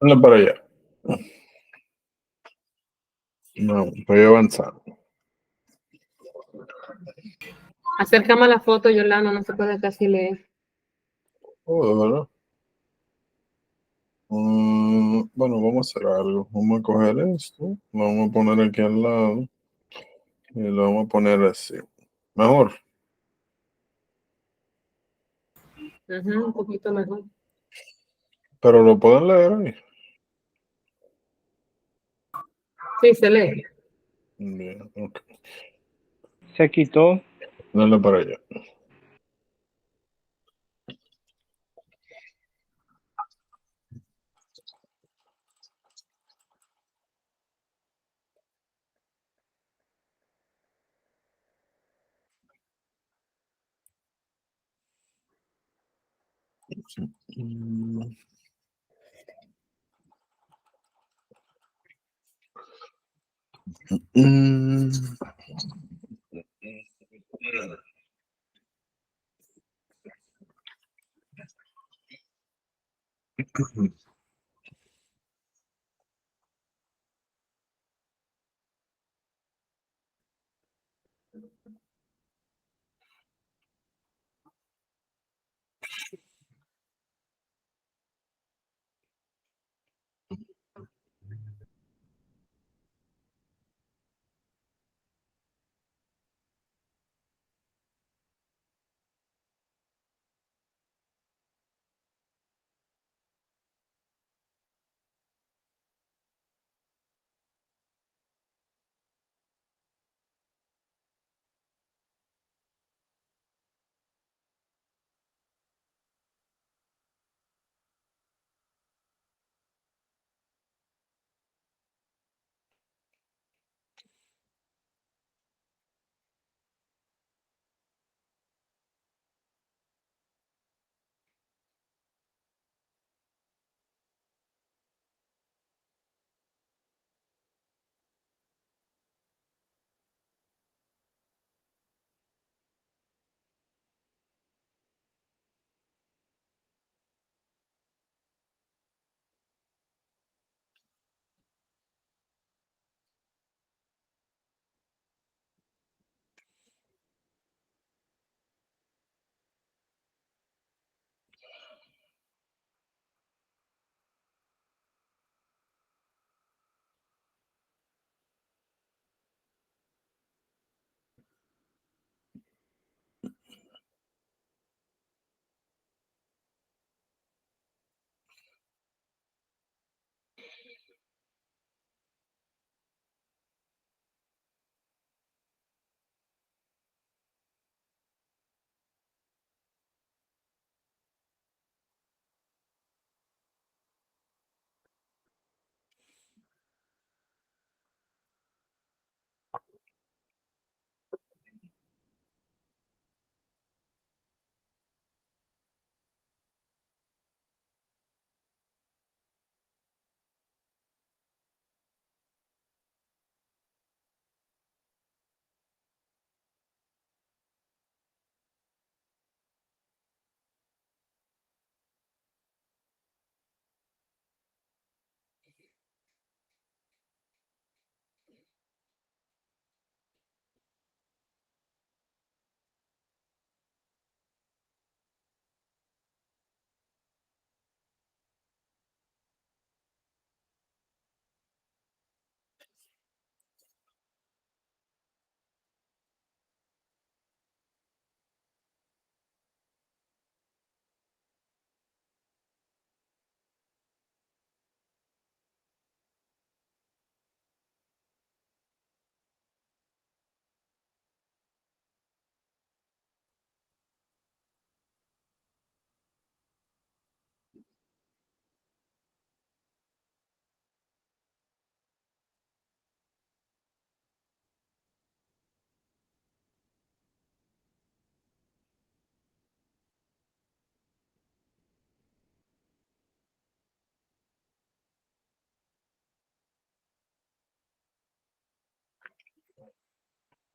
Dale para allá. No, voy avanzando. Acércame a la foto, Yolanda, no se puede casi leer. Oh, de verdad. Bueno, vamos a hacer algo. Vamos a coger esto, lo vamos a poner aquí al lado y lo vamos a poner así. Mejor, Un poquito mejor. pero lo pueden leer ahí. Sí, se lee. Bien, ok. Se quitó. Dale para allá. Mm, mm.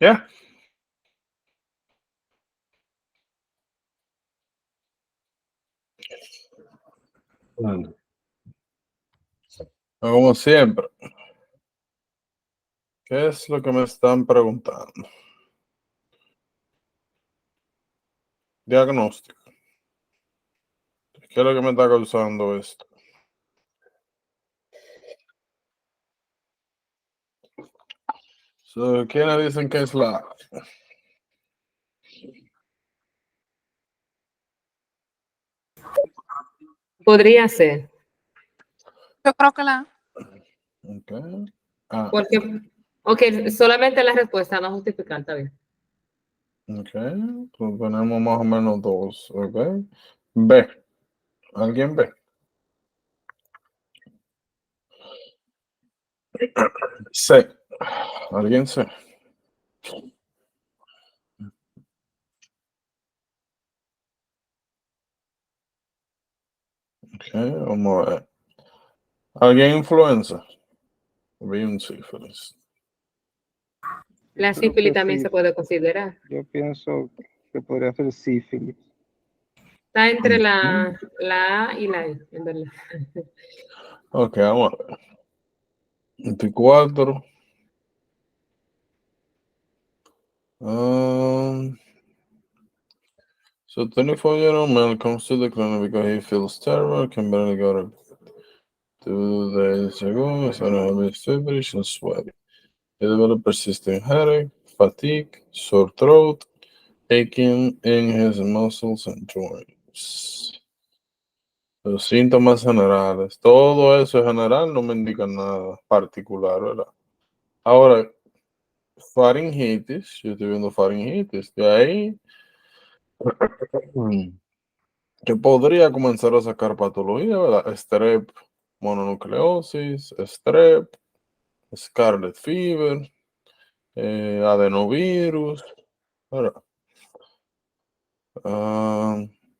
¿Ya? Bueno. Como siempre, ¿qué es lo que me están preguntando? Diagnóstico. ¿Qué es lo que me está causando esto? So, ¿quiénes dicen que es la A? Podría ser, Yo creo que la Okay. Ah, porque, ok, solamente la respuesta, no justificar, está bien. ok. Pues tenemos más o menos dos. Ok. B. ¿Alguien B? C. ¿Alguien C? Ok, vamos a ver. ¿Alguien influenza? Vi un sífilis. La Creo sífilis que también sí. se puede considerar. Yo pienso que podría ser sífilis. Está entre la A y la E, en verdad. Ok, vamos a ver. 24. So 24-year-old man comes to the clinic because he feels terrible, can barely go to bed. 2 days ago, he started having feverish and sweaty. He developed persistent headache, fatigue, sore throat, aching in his muscles and joints. Los síntomas generales, todo eso en general no me indica nada particular, ¿verdad? Ahora, faringitis, yo estoy viendo faringitis, de ahí que podría comenzar a sacar patología, ¿verdad? Strep, mononucleosis, strep, scarlet fever, adenovirus, ¿verdad?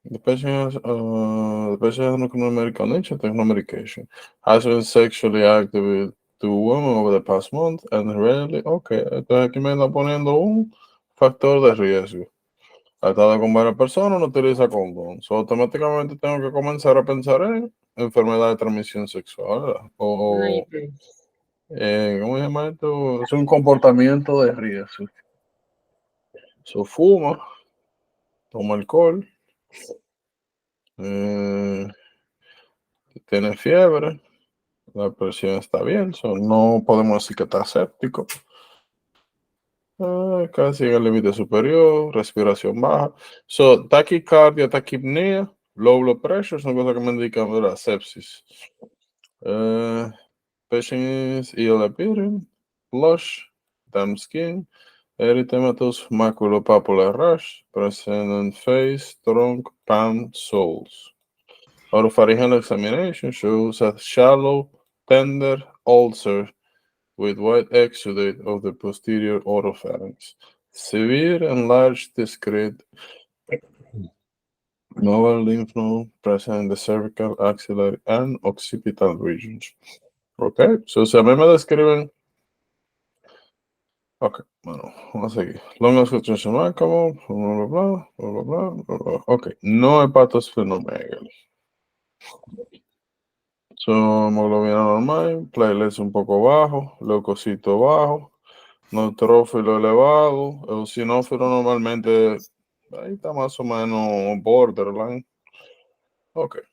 The patient has no medical nature, takes no medication. Has been sexually active with 2 women over the past month and rarely, ok, entonces aquí me está poniendo un factor de riesgo. Ha estado con varias personas, no utiliza condón. So, automáticamente tengo que comenzar a pensar en enfermedad de transmisión sexual, ¿verdad? No, O, ok. ¿cómo se llama esto? Es un comportamiento de riesgo. So, fuma, toma alcohol, tiene fiebre, la presión está bien, so, no podemos decir que está séptico. Casi en el límite superior, respiración baja. So, taquicardia, taquipnea, low blood pressure son cosas que me indican, ¿verdad? Sepsis. Patient is ill appearing, flush, damp skin, erythematous maculopapular rash, present in face, trunk, palm, soles. Oropharyngeal examination shows a shallow, tender ulcer with white exudate of the posterior oropharynx. Severe enlarged discrete novel lymph node present in the cervical, axillary, and occipital regions. Ok, so si a mí me describen. Ok, bueno, vamos a seguir. Long extension macabo, bla, bla, bla, bla, bla, bla, bla. Ok, no hepatosplenomegaly. So, hemoglobina normal, platelets un poco bajo, leucocito bajo, neutrófilo elevado, eosinófilo normalmente, ahí está más o menos borderline. Ok. Los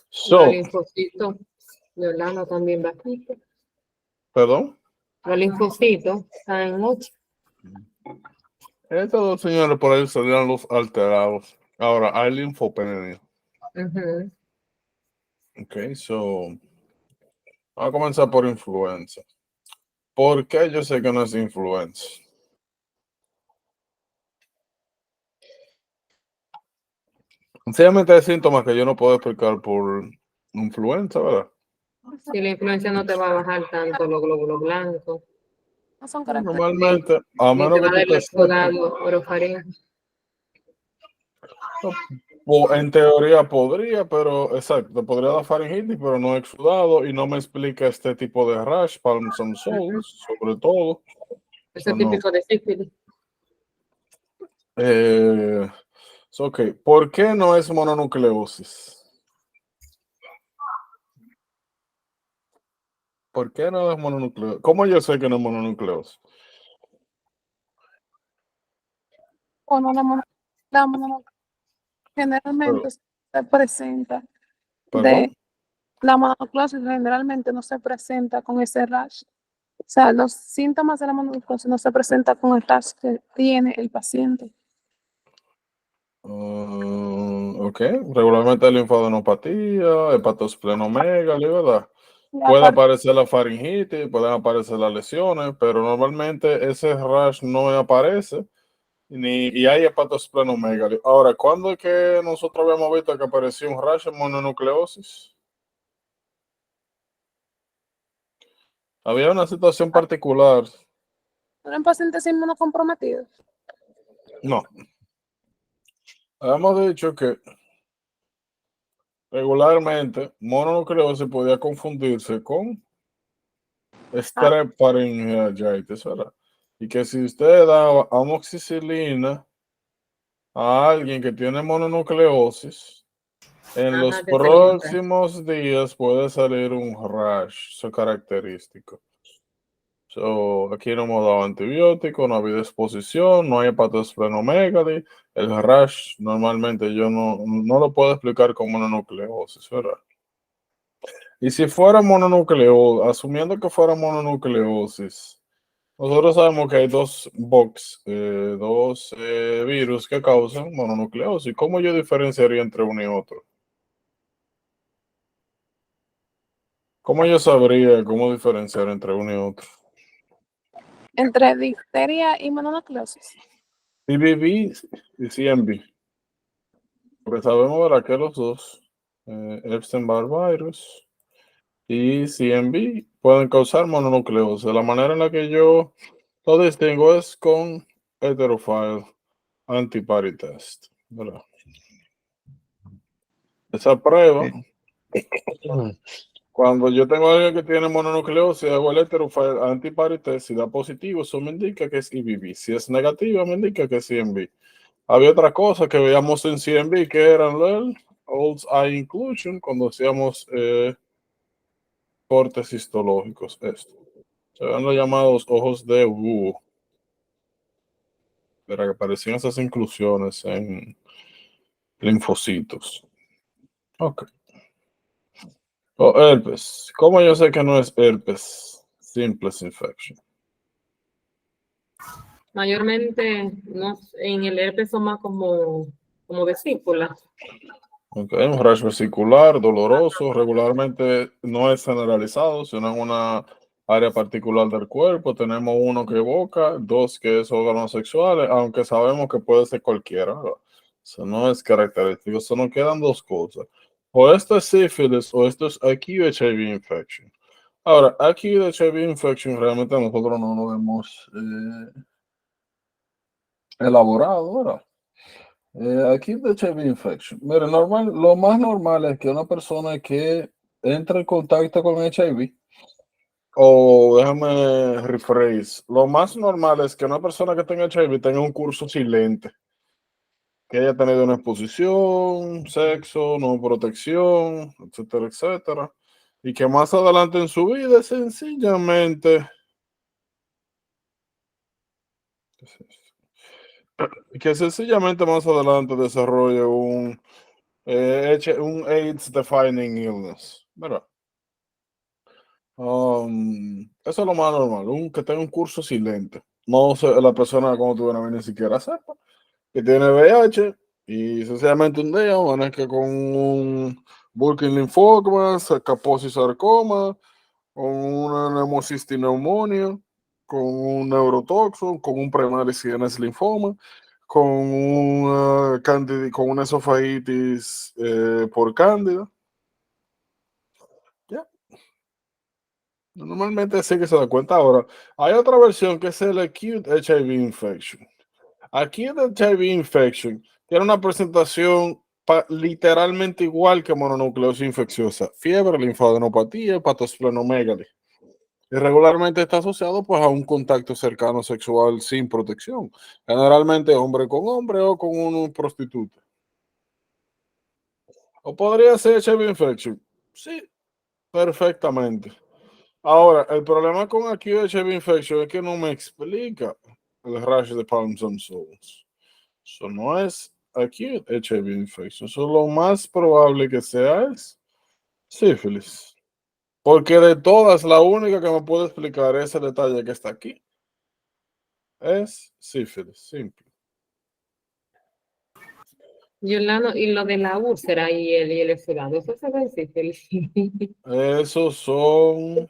So, linfocitos de Orlando también bastante. perdón. Los linfocitos están mucho. Estos dos señores por ahí salieron los alterados. Ahora, hay linfopenia. Ujú. Ok, so, vamos a comenzar por influenza. ¿Por qué yo sé que no es influenza? Sencillamente hay síntomas que yo no puedo explicar por influenza, ¿verdad? Si la influencia no te va a bajar tanto los glóbulos blancos, no son características. Normalmente, a ni te menos va que a tú dar el estés séptico, exudado orofaringeo. o en teoría podría, pero exacto, podría dar faringitis, pero no exudado y no me explica este tipo de rash, palms and soles, sobre todo. Eso es No. típico de sífilis. Ok, ¿por qué no es mononucleosis? ¿Por qué no es mononucleosis? ¿Cómo yo sé que no es mononucleosis? Bueno, la mono- Pero- generalmente se presenta ¿Perdón? de la mononucleosis generalmente no se presenta con ese rash. O sea, los síntomas de la mononucleosis no se presentan con el rash que tiene el paciente. Ok, regularmente hay linfadenopatía, hepatosplenomegalia, ¿verdad? Y Puede aparte, aparecer la faringitis, pueden aparecer las lesiones, pero normalmente ese rash no aparece y hay hepatosplenomegalia. Ahora, ¿cuándo es que nosotros habíamos visto que apareció un rash en mononucleosis? Había una situación particular. en pacientes inmunocomprometidos. No, habíamos dicho que regularmente mononucleosis podía confundirse con Ah, Strep pharyngitis, ¿verdad? Y que si usted da amoxicilina a alguien que tiene mononucleosis, en los Ajá, que se le infla. próximos días puede salir un rash, eso es característico. So, aquí no hemos dado antibiótico, no ha habido exposición, no hay hepatosplenomegaly. El rash normalmente yo no lo puedo explicar como mononucleosis, ¿verdad? Y si fuera mononucleosis, asumiendo que fuera mononucleosis, nosotros sabemos que hay dos virus que causan mononucleosis. ¿Cómo yo diferenciaría entre uno y otro? ¿Cómo yo sabría cómo diferenciar entre uno y otro? entre difteria y mononucleosis. BBB y CMV. Porque sabemos, ¿verdad?, que los dos, Epstein-Barr virus y CMV, pueden causar mononucleosis. La manera en la que yo lo distingo es con heterofile antibody test, ¿verdad? Esa prueba, cuando yo tengo a alguien que tiene mononucleosis, hago el heterofile antibody test, si da positivo, eso me indica que es EBV. Si es negativa, me indica que es CMV. Había otra cosa que veíamos en CMV, que eran el Old Eye Inclusion, cuando hacíamos cortes histológicos. Esto. Se ven los llamados ojos de búho, para que aparecían esas inclusiones en linfocitos. Ok. O herpes. ¿Cómo yo sé que no es herpes? Simplex infection. Mayormente no, en el herpes son más como vesículas. Ok, un rash vesicular doloroso, regularmente no es generalizado, sino en una área particular del cuerpo. Tenemos uno que evoca, dos que es órganos sexuales, aunque sabemos que puede ser cualquiera, ¿verdad? Eso no es característico, eso nos quedan dos cosas. O esto es sífilis o esto es acute HIV infection. Ahora, acute HIV infection realmente nosotros no lo hemos elaborado, ¿verdad? Aquí de HIV infection. Mire, lo más normal es que una persona que entre en contacto con HIV, o déjame rephrase, lo más normal es que una persona que tenga HIV tenga un curso silente, que haya tenido una exposición, sexo, no protección, etcétera, etcétera, y que más adelante en su vida sencillamente, que sencillamente más adelante desarrolle un AIDS defining illness, ¿verdad? Eso es lo más normal, que tenga un curso silente. No sé, la persona cuando tuviera ni siquiera sepa que tiene VIH y sencillamente un día amanezca con un Burkitt linfoma, Kaposi sarcoma, con una neumocistineumonía, con un neurotoxo, con un primario CNS linfoma, con una esofagitis por cándida. Ya. Normalmente sí que se da cuenta. Ahora, hay otra versión que es el acute HIV infection. Acute HIV infection tiene una presentación literalmente igual que mononucleosis infecciosa: fiebre, linfadenopatía, hepatosplenomegaly. Y regularmente está asociado pues a un contacto cercano sexual sin protección, generalmente hombre con hombre o con un prostituta. O podría ser HIV infection. Sí, perfectamente. Ahora, el problema con acute HIV infection es que no me explica el rash de palms and soles. Eso no es acute HIV infection. Eso lo más probable que sea es sífilis. Porque de todas, la única que me puede explicar ese detalle que está aquí es sífilis, simple. Yolano, y lo de la úlcera y el exudado, eso se ve sífilis. Esos son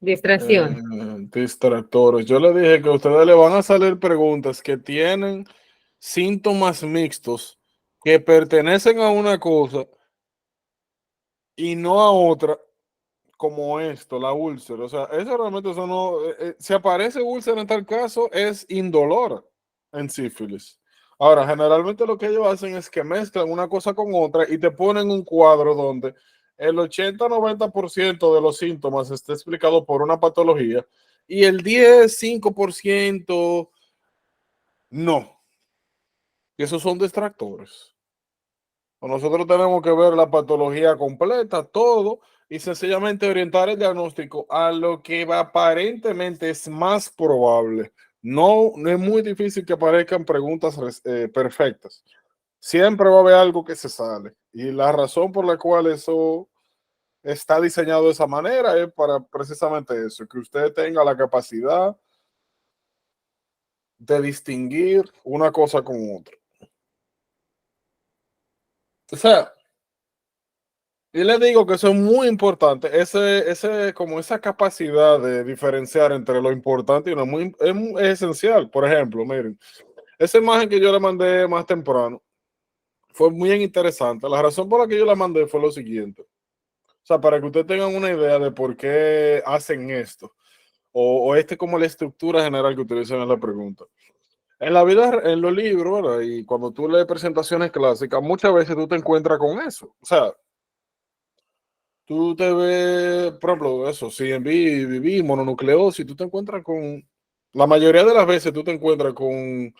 Distracción. distractores. Yo le dije que a ustedes le van a salir preguntas que tienen síntomas mixtos que pertenecen a una cosa y no a otra, como esto, la úlcera. O sea, eso realmente eso no. Si aparece úlcera en tal caso, es indolora en sífilis. Ahora, generalmente lo que ellos hacen es que mezclan una cosa con otra y te ponen un cuadro donde el 80-90% de los síntomas está explicado por una patología y el 10-5% no. Y esos son distractores. Nosotros tenemos que ver la patología completa, todo, y sencillamente orientar el diagnóstico a lo que aparentemente es más probable. No, no es muy difícil que aparezcan preguntas perfectas. Siempre va a haber algo que se sale. Y la razón por la cual eso está diseñado de esa manera es para precisamente eso, que usted tenga la capacidad de distinguir una cosa con otra. O sea, y le digo que eso es muy importante, como esa capacidad de diferenciar entre lo importante y lo es esencial. Por ejemplo, miren, esa imagen que yo le mandé más temprano fue muy interesante. La razón por la que yo la mandé fue lo siguiente. O sea, para que ustedes tengan una idea de por qué hacen esto, o como la estructura general que utilizan en la pregunta. En la vida, en los libros, ¿verdad? Y cuando tú lees presentaciones clásicas, muchas veces tú te encuentras con eso. O sea, tú te ves, por ejemplo, eso, CMV, VV, mononucleosis, tú te encuentras con, la mayoría de las veces tú te encuentras con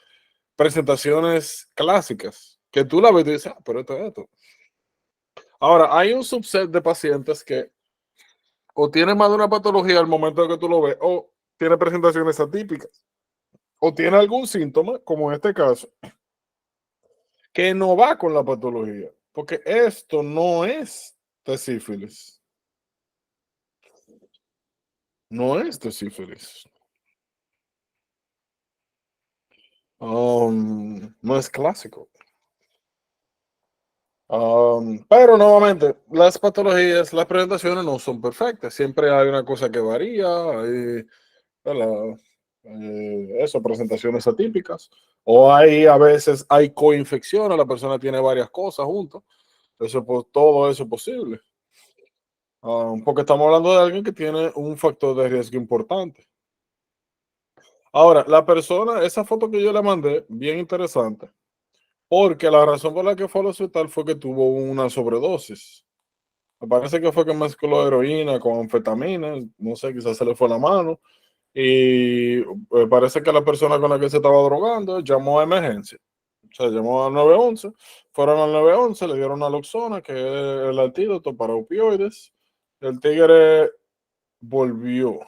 presentaciones clásicas, que tú la ves y dices, ah, pero esto es esto. Ahora, hay un subset de pacientes que o tiene más de una patología al momento de que tú lo ves, o tiene presentaciones atípicas, o tiene algún síntoma, como en este caso, que no va con la patología, porque esto no es de sífilis. No es de sífilis. No es clásico. Pero nuevamente, las patologías, las presentaciones no son perfectas. Siempre hay una cosa que varía. Hay, ¿verdad? Eso, presentaciones atípicas. O hay a veces hay coinfecciones, la persona tiene varias cosas juntas. Eso, todo eso es posible. Porque estamos hablando de alguien que tiene un factor de riesgo importante. Ahora, la persona, esa foto que yo le mandé, bien interesante. Porque la razón por la que fue al hospital fue que tuvo una sobredosis. Me parece que fue que mezcló heroína con anfetamina, no sé, quizás se le fue la mano. Y parece que la persona con la que se estaba drogando llamó a emergencia. O sea, llamó al 911, fueron al 911, le dieron naloxona, que es el antídoto para opioides. El tigre volvió.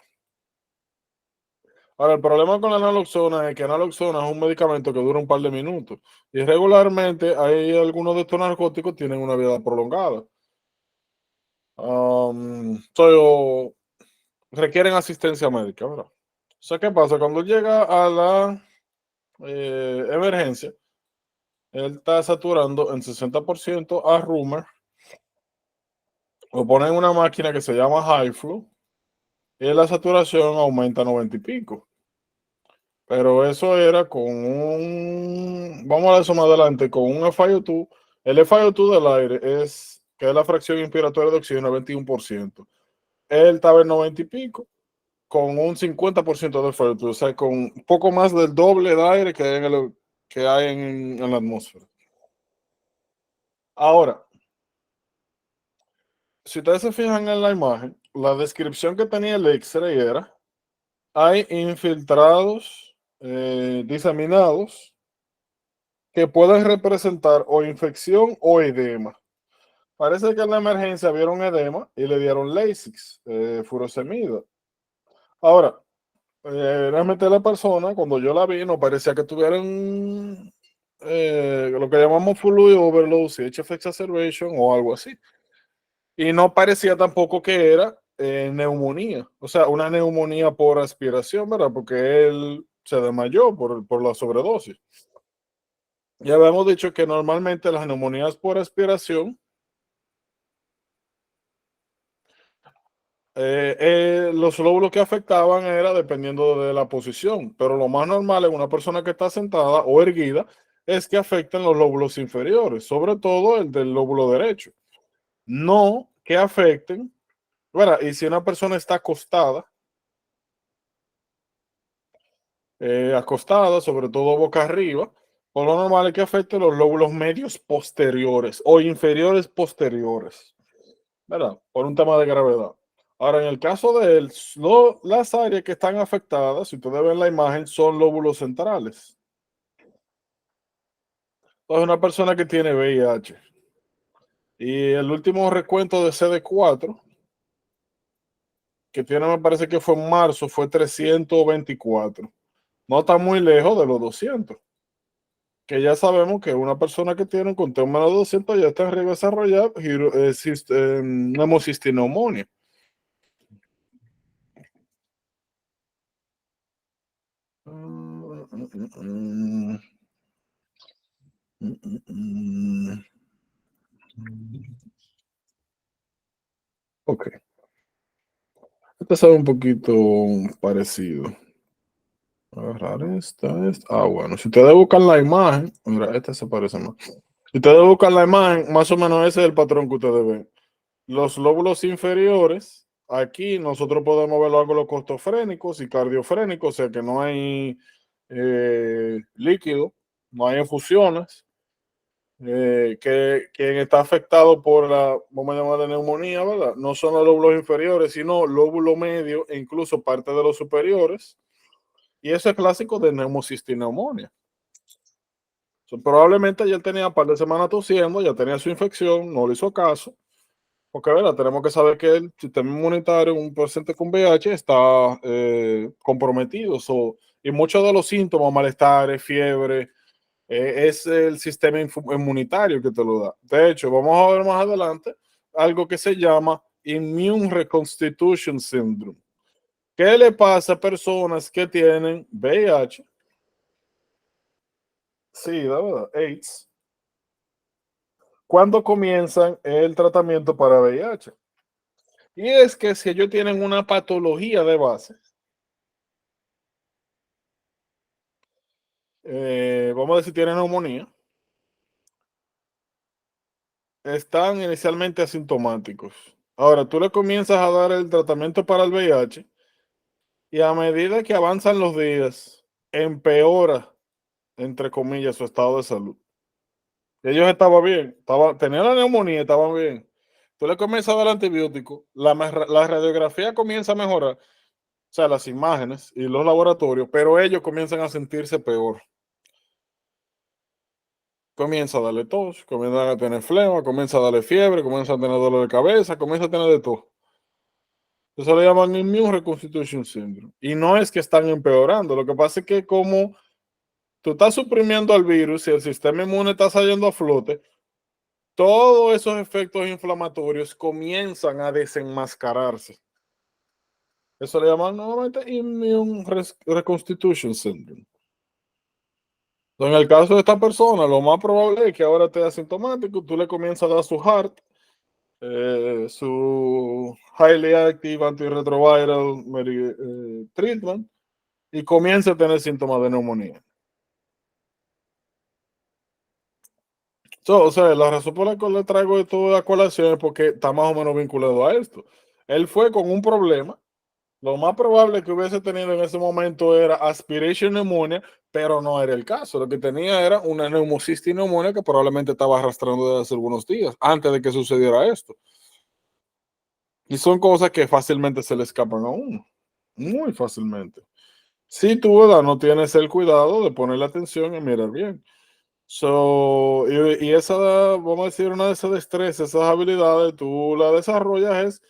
Ahora, el problema con la naloxona es que naloxona es un medicamento que dura un par de minutos y regularmente hay algunos de estos narcóticos que tienen una vida prolongada. Requieren asistencia médica, ¿verdad? O sea, ¿qué pasa? Cuando llega a la emergencia, él está saturando en 60% a Rumer, lo ponen en una máquina que se llama High Flow y la saturación aumenta a 90 y pico. Pero eso era con vamos a ver eso más adelante, con un FiO2. El FiO2 del aire que es la fracción inspiratoria de oxígeno, 21%. Él estaba en 90 y pico, con un 50% de FiO2, o sea, con un poco más del doble de aire que hay en la atmósfera. Ahora, si ustedes se fijan en la imagen, la descripción que tenía el X-ray era, hay infiltrados diseminados que pueden representar o infección o edema. Parece que en la emergencia vieron edema y le dieron Lasix, furosemida. Ahora, realmente la persona, cuando yo la vi, no parecía que tuvieran lo que llamamos fluid overload, CHF exacerbation o algo así. Y no parecía tampoco que era neumonía, o sea, una neumonía por aspiración, ¿verdad? Porque él se desmayó por la sobredosis. Ya habíamos dicho que normalmente las neumonías por aspiración los lóbulos que afectaban era dependiendo de la posición, pero lo más normal en una persona que está sentada o erguida es que afecten los lóbulos inferiores, sobre todo el del lóbulo derecho. No que afecten, bueno, y si una persona está acostada, sobre todo boca arriba, por lo normal es que afecte los lóbulos medios posteriores o inferiores posteriores, ¿verdad? Por un tema de gravedad. Ahora, en el caso de él, las áreas que están afectadas, si ustedes ven la imagen, son lóbulos centrales. Entonces, una persona que tiene VIH. Y el último recuento de CD4, que tiene, me parece que fue en marzo, fue 324. No está muy lejos de los 200. Que ya sabemos que una persona que tiene un conteo menos de 200 ya está en riesgo de desarrollar hemocistinomonia. Ok. Este sabe un poquito parecido. Agarrar esta. Ah, bueno. Si ustedes buscan la imagen, mira, esta se parece más. Si ustedes buscan la imagen, más o menos ese es el patrón que ustedes ven. Los lóbulos inferiores, aquí nosotros podemos ver los ángulos costofrénicos y cardiofrénicos, o sea que no hay líquido, no hay infusiones. Que quien está afectado por la, vamos a llamarla neumonía, ¿verdad? No son los lóbulos inferiores, sino lóbulo medio e incluso parte de los superiores. Y eso es clásico de neumocistinomonia. Probablemente ya él tenía un par de semanas tosiendo, ya tenía su infección, no le hizo caso. Porque, ¿verdad? Tenemos que saber que el sistema inmunitario en un paciente con VIH está comprometido. Y muchos de los síntomas, malestares, fiebre, es el sistema inmunitario que te lo da. De hecho, vamos a ver más adelante algo que se llama Immune Reconstitution Syndrome. ¿Qué le pasa a personas que tienen VIH? Sí, la verdad, AIDS. ¿Cuándo comienzan el tratamiento para VIH? Y es que si ellos tienen una patología de base, vamos a decir, tienen neumonía, están inicialmente asintomáticos. Ahora, tú le comienzas a dar el tratamiento para el VIH y a medida que avanzan los días, empeora, entre comillas, su estado de salud. Ellos estaban bien, tenían la neumonía, estaban bien. Tú le comienzas a dar antibiótico, la radiografía comienza a mejorar, o sea, las imágenes y los laboratorios, pero ellos comienzan a sentirse peor. Comienza a darle tos, comienza a tener flema, comienza a darle fiebre, comienza a tener dolor de cabeza, comienza a tener de todo. Eso le llaman Immune Reconstitution Syndrome. Y no es que están empeorando, lo que pasa es que como tú estás suprimiendo al virus y el sistema inmune está saliendo a flote, todos esos efectos inflamatorios comienzan a desenmascararse. Eso le llaman nuevamente Immune Reconstitution Syndrome. En el caso de esta persona, lo más probable es que ahora esté asintomático, tú le comienzas a dar su HAART, su Highly Active Antiretroviral Treatment, y comienza a tener síntomas de neumonía. O sea, la razón por la que le traigo esto a colación es porque está más o menos vinculado a esto. Él fue con un problema. Lo más probable que hubiese tenido en ese momento era aspiration pneumonia, pero no era el caso. Lo que tenía era una neumocistinomonia que probablemente estaba arrastrando desde hace algunos días, antes de que sucediera esto. Y son cosas que fácilmente se le escapan a uno, muy fácilmente. Si tú, ¿verdad?, no tienes el cuidado de poner la atención y mirar bien. So, y esa, vamos a decir, una de esas destrezas, esas habilidades, tú la desarrollas es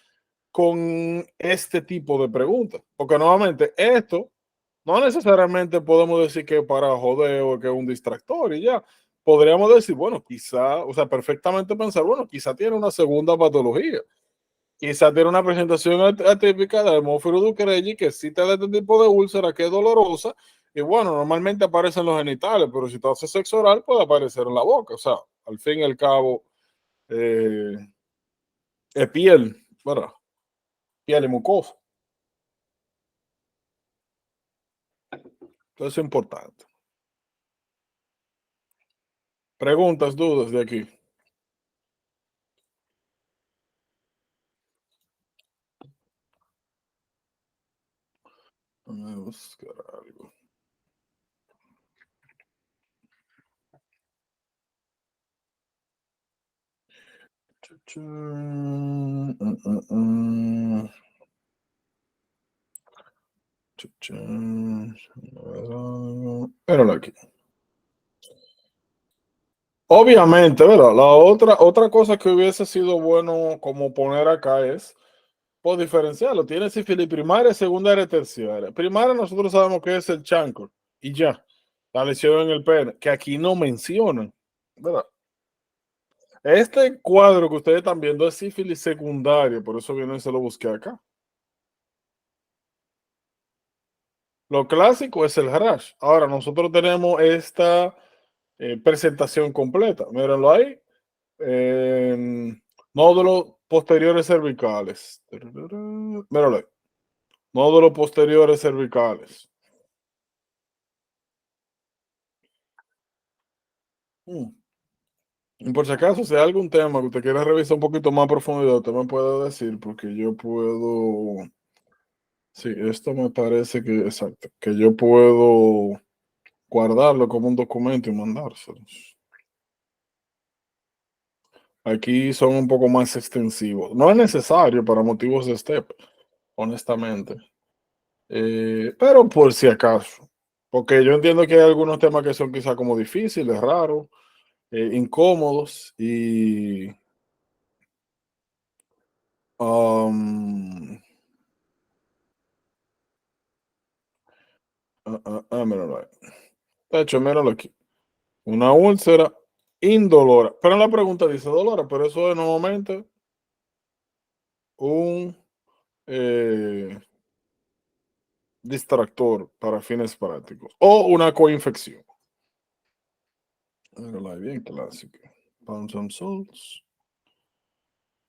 con este tipo de preguntas. Porque nuevamente, esto no necesariamente podemos decir que para joder o que es un distractor y ya. Podríamos decir, bueno, quizá, o sea, perfectamente pensar, bueno, quizá tiene una segunda patología. Quizá tiene una presentación atípica de hemófilo Ducrey que sí te da este tipo de úlcera que es dolorosa. Y bueno, normalmente aparece en los genitales, pero si tú haces sexo oral, puede aparecer en la boca. O sea, al fin y al cabo, eh, es piel, ¿verdad? Piel y mucosa. Eso es importante. Preguntas, dudas de aquí. Vamos a buscar algo. Míralo aquí. Obviamente, ¿verdad? La otra cosa que hubiese sido bueno como poner acá es, por diferenciarlo, tiene sífilis primaria, secundaria y terciaria. Primaria nosotros sabemos que es el chancro y ya, la lesión en el pene, que aquí no mencionan, ¿verdad? Este cuadro que ustedes están viendo es sífilis secundaria, por eso viene y se lo busqué acá. Lo clásico es el rash. Ahora nosotros tenemos esta presentación completa. Mírenlo ahí. Nódulos posteriores cervicales. Míralo ahí. Nódulos posteriores cervicales. Y por si acaso, si hay algún tema que usted quiera revisar un poquito más a profundidad, usted me puede decir, porque yo puedo. Sí, esto me parece que, exacto, que yo puedo guardarlo como un documento y mandárselos. Aquí son un poco más extensivos. No es necesario para motivos de STEP, honestamente. Pero por si acaso. Porque yo entiendo que hay algunos temas que son quizá como difíciles, raros, incómodos y um, míralo ahí. De hecho, míralo aquí. Una úlcera indolora. Pero en la pregunta dice dolora, pero eso es normalmente un distractor para fines prácticos o una coinfección. Míralo ahí, bien clásico. Pounds and salts.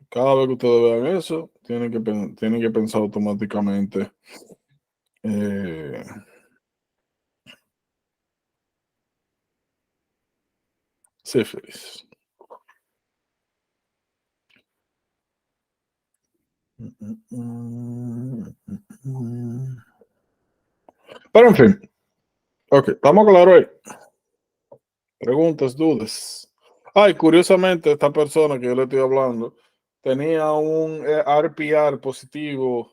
Cada vez que ustedes vean eso, tienen que pensar automáticamente eh, sífilis. Pero en fin, ok, estamos claros ahí. Preguntas, dudas. Ay, curiosamente, esta persona que yo le estoy hablando tenía un RPR positivo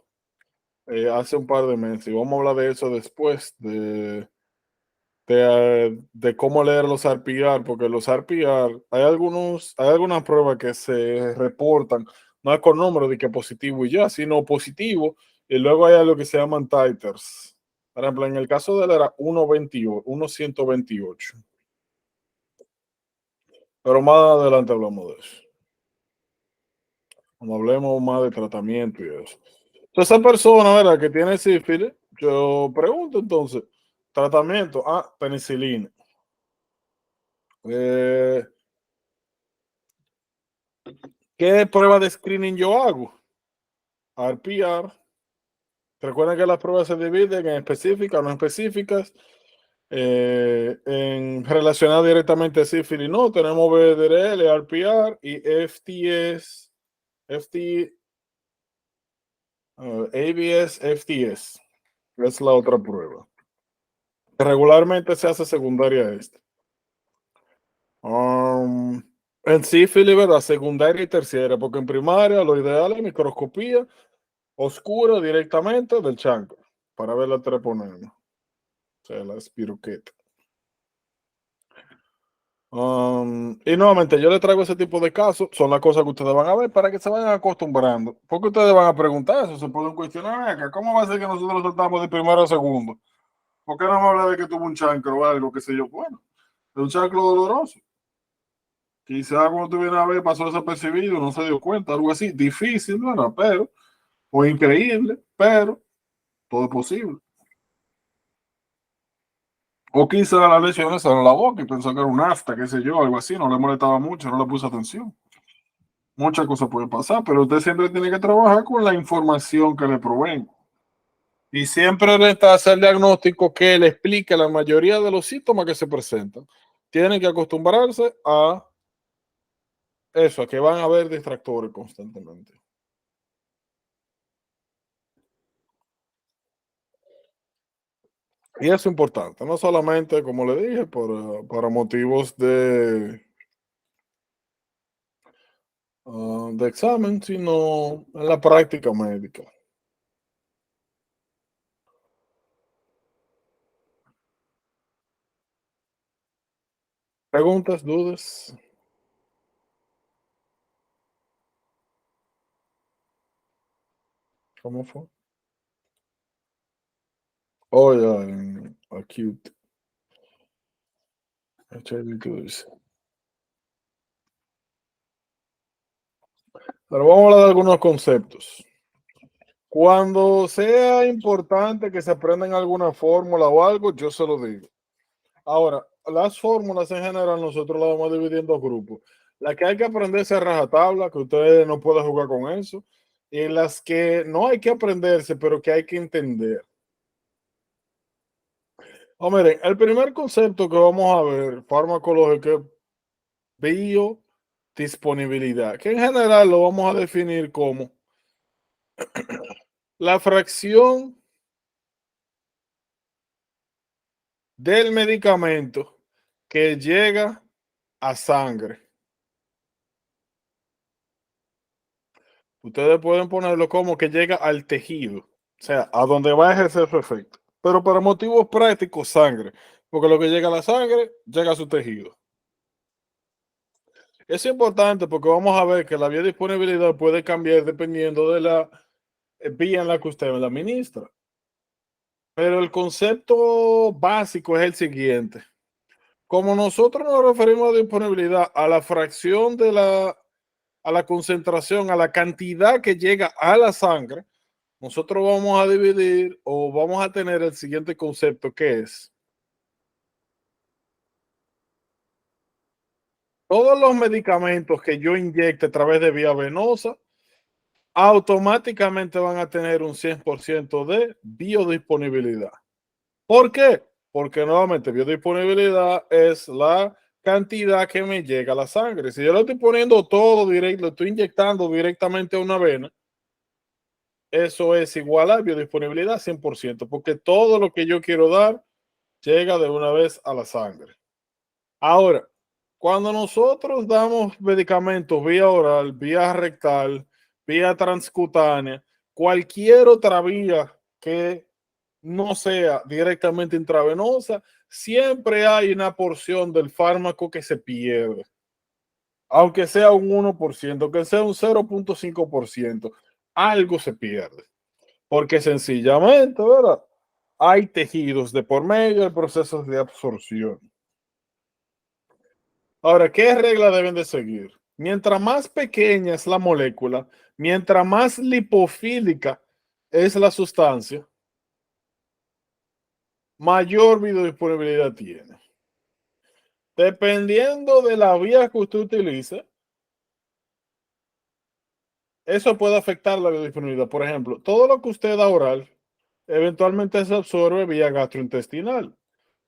hace un par de meses. Y vamos a hablar de eso después, de cómo leer los RPR, porque los RPR, hay algunas pruebas que se reportan, no es con número de que positivo y ya, sino positivo, y luego hay algo que se llaman titers. Por ejemplo, en el caso de él era 1.128. Pero más adelante hablamos de eso. Cuando hablemos más de tratamiento y eso. Entonces, esa persona, ¿verdad? Que tiene sífilis, yo pregunto entonces, tratamiento, penicilina. Eh, ¿Qué prueba de screening yo hago? RPR. Recuerden que las pruebas se dividen en específicas, no específicas. En relacionar directamente a sífilis, no, tenemos BDRL, RPR y FTS, ABS, FTS. Es la otra prueba. Regularmente se hace secundaria a esta. En sífilis, ¿verdad? Secundaria y terciaria, porque en primaria lo ideal es microscopía oscura directamente del chancro para ver la treponema, o sea, la espiroqueta. Y nuevamente, yo les traigo ese tipo de casos, son las cosas que ustedes van a ver para que se vayan acostumbrando. Porque ustedes van a preguntar eso, se pueden cuestionar, acá, ¿cómo va a ser que nosotros saltamos de primero a segundo? ¿Por qué no me habla de que tuvo un chancro o algo, qué sé yo? Bueno, de un chancro doloroso. Quizás cuando tú vienes a ver pasó desapercibido, no se dio cuenta, algo así. Difícil, ¿verdad? Pero, o increíble, pero todo es posible. O quizás las lesiones eran la boca y pensó que era un afta, qué sé yo, algo así, no le molestaba mucho, no le puso atención. Muchas cosas pueden pasar, pero usted siempre tiene que trabajar con la información que le proveen. Y siempre le está hacer el diagnóstico que le explique la mayoría de los síntomas que se presentan. Tienen que acostumbrarse a eso, a que van a haber distractores constantemente. Y eso es importante, no solamente, como le dije, para motivos de examen, sino en la práctica médica. ¿Preguntas, dudas? ¿Cómo fue? Oh, ya, en acute. HIV dice. Pero vamos a hablar de algunos conceptos. Cuando sea importante que se aprendan alguna fórmula o algo, yo se lo digo. Ahora, las fórmulas en general nosotros las vamos a dividir en dos grupos. Las que hay que aprenderse a rajatabla, que ustedes no pueden jugar con eso, y las que no hay que aprenderse, pero que hay que entender. Miren, el primer concepto que vamos a ver, farmacológico, es biodisponibilidad, que en general lo vamos a definir como la fracción del medicamento que llega a sangre. Ustedes pueden ponerlo como que llega al tejido, o sea, a donde va a ejercer su efecto. Pero para motivos prácticos, sangre, porque lo que llega a la sangre llega a su tejido. Es importante porque vamos a ver que la biodisponibilidad puede cambiar dependiendo de la vía en la que usted la administra. Pero el concepto básico es el siguiente. Como nosotros nos referimos a disponibilidad a la fracción de a la concentración, a la cantidad que llega a la sangre, nosotros vamos a dividir o vamos a tener el siguiente concepto que es todos los medicamentos que yo inyecte a través de vía venosa automáticamente van a tener un 100% de biodisponibilidad. ¿Por qué? Porque nuevamente biodisponibilidad es la cantidad que me llega a la sangre. Si yo lo estoy poniendo todo directo, lo estoy inyectando directamente a una vena, eso es igual a biodisponibilidad 100%, porque todo lo que yo quiero dar llega de una vez a la sangre. Ahora, cuando nosotros damos medicamentos vía oral, vía rectal, vía transcutánea, cualquier otra vía que no sea directamente intravenosa, siempre hay una porción del fármaco que se pierde. Aunque sea un 1%, que sea un 0.5%, algo se pierde. Porque sencillamente, ¿verdad? Hay tejidos de por medio de procesos de absorción. Ahora, ¿qué regla deben de seguir? Mientras más pequeña es la molécula, mientras más lipofílica es la sustancia, mayor biodisponibilidad tiene. Dependiendo de la vía que usted utilice, eso puede afectar la biodisponibilidad. Por ejemplo, todo lo que usted da oral, eventualmente se absorbe vía gastrointestinal.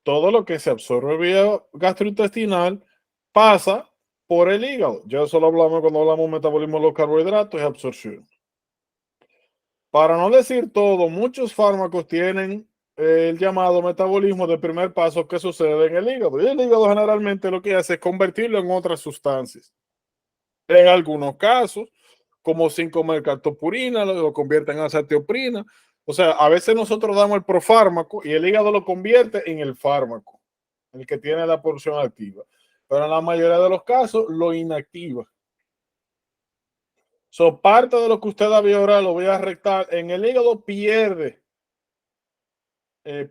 Todo lo que se absorbe vía gastrointestinal pasa por el hígado. Ya eso lo hablamos cuando hablamos de metabolismo de los carbohidratos y absorción. Para no decir todo, muchos fármacos tienen el llamado metabolismo de primer paso que sucede en el hígado. Y el hígado generalmente lo que hace es convertirlo en otras sustancias. En algunos casos, como sin comer cartopurina, lo convierten en azatioprina. O sea, a veces nosotros damos el profármaco y el hígado lo convierte en el fármaco, el que tiene la porción activa. pero en la mayoría de los casos lo inactiva. So, parte de lo que usted da vía oral o vía rectal en el hígado pierde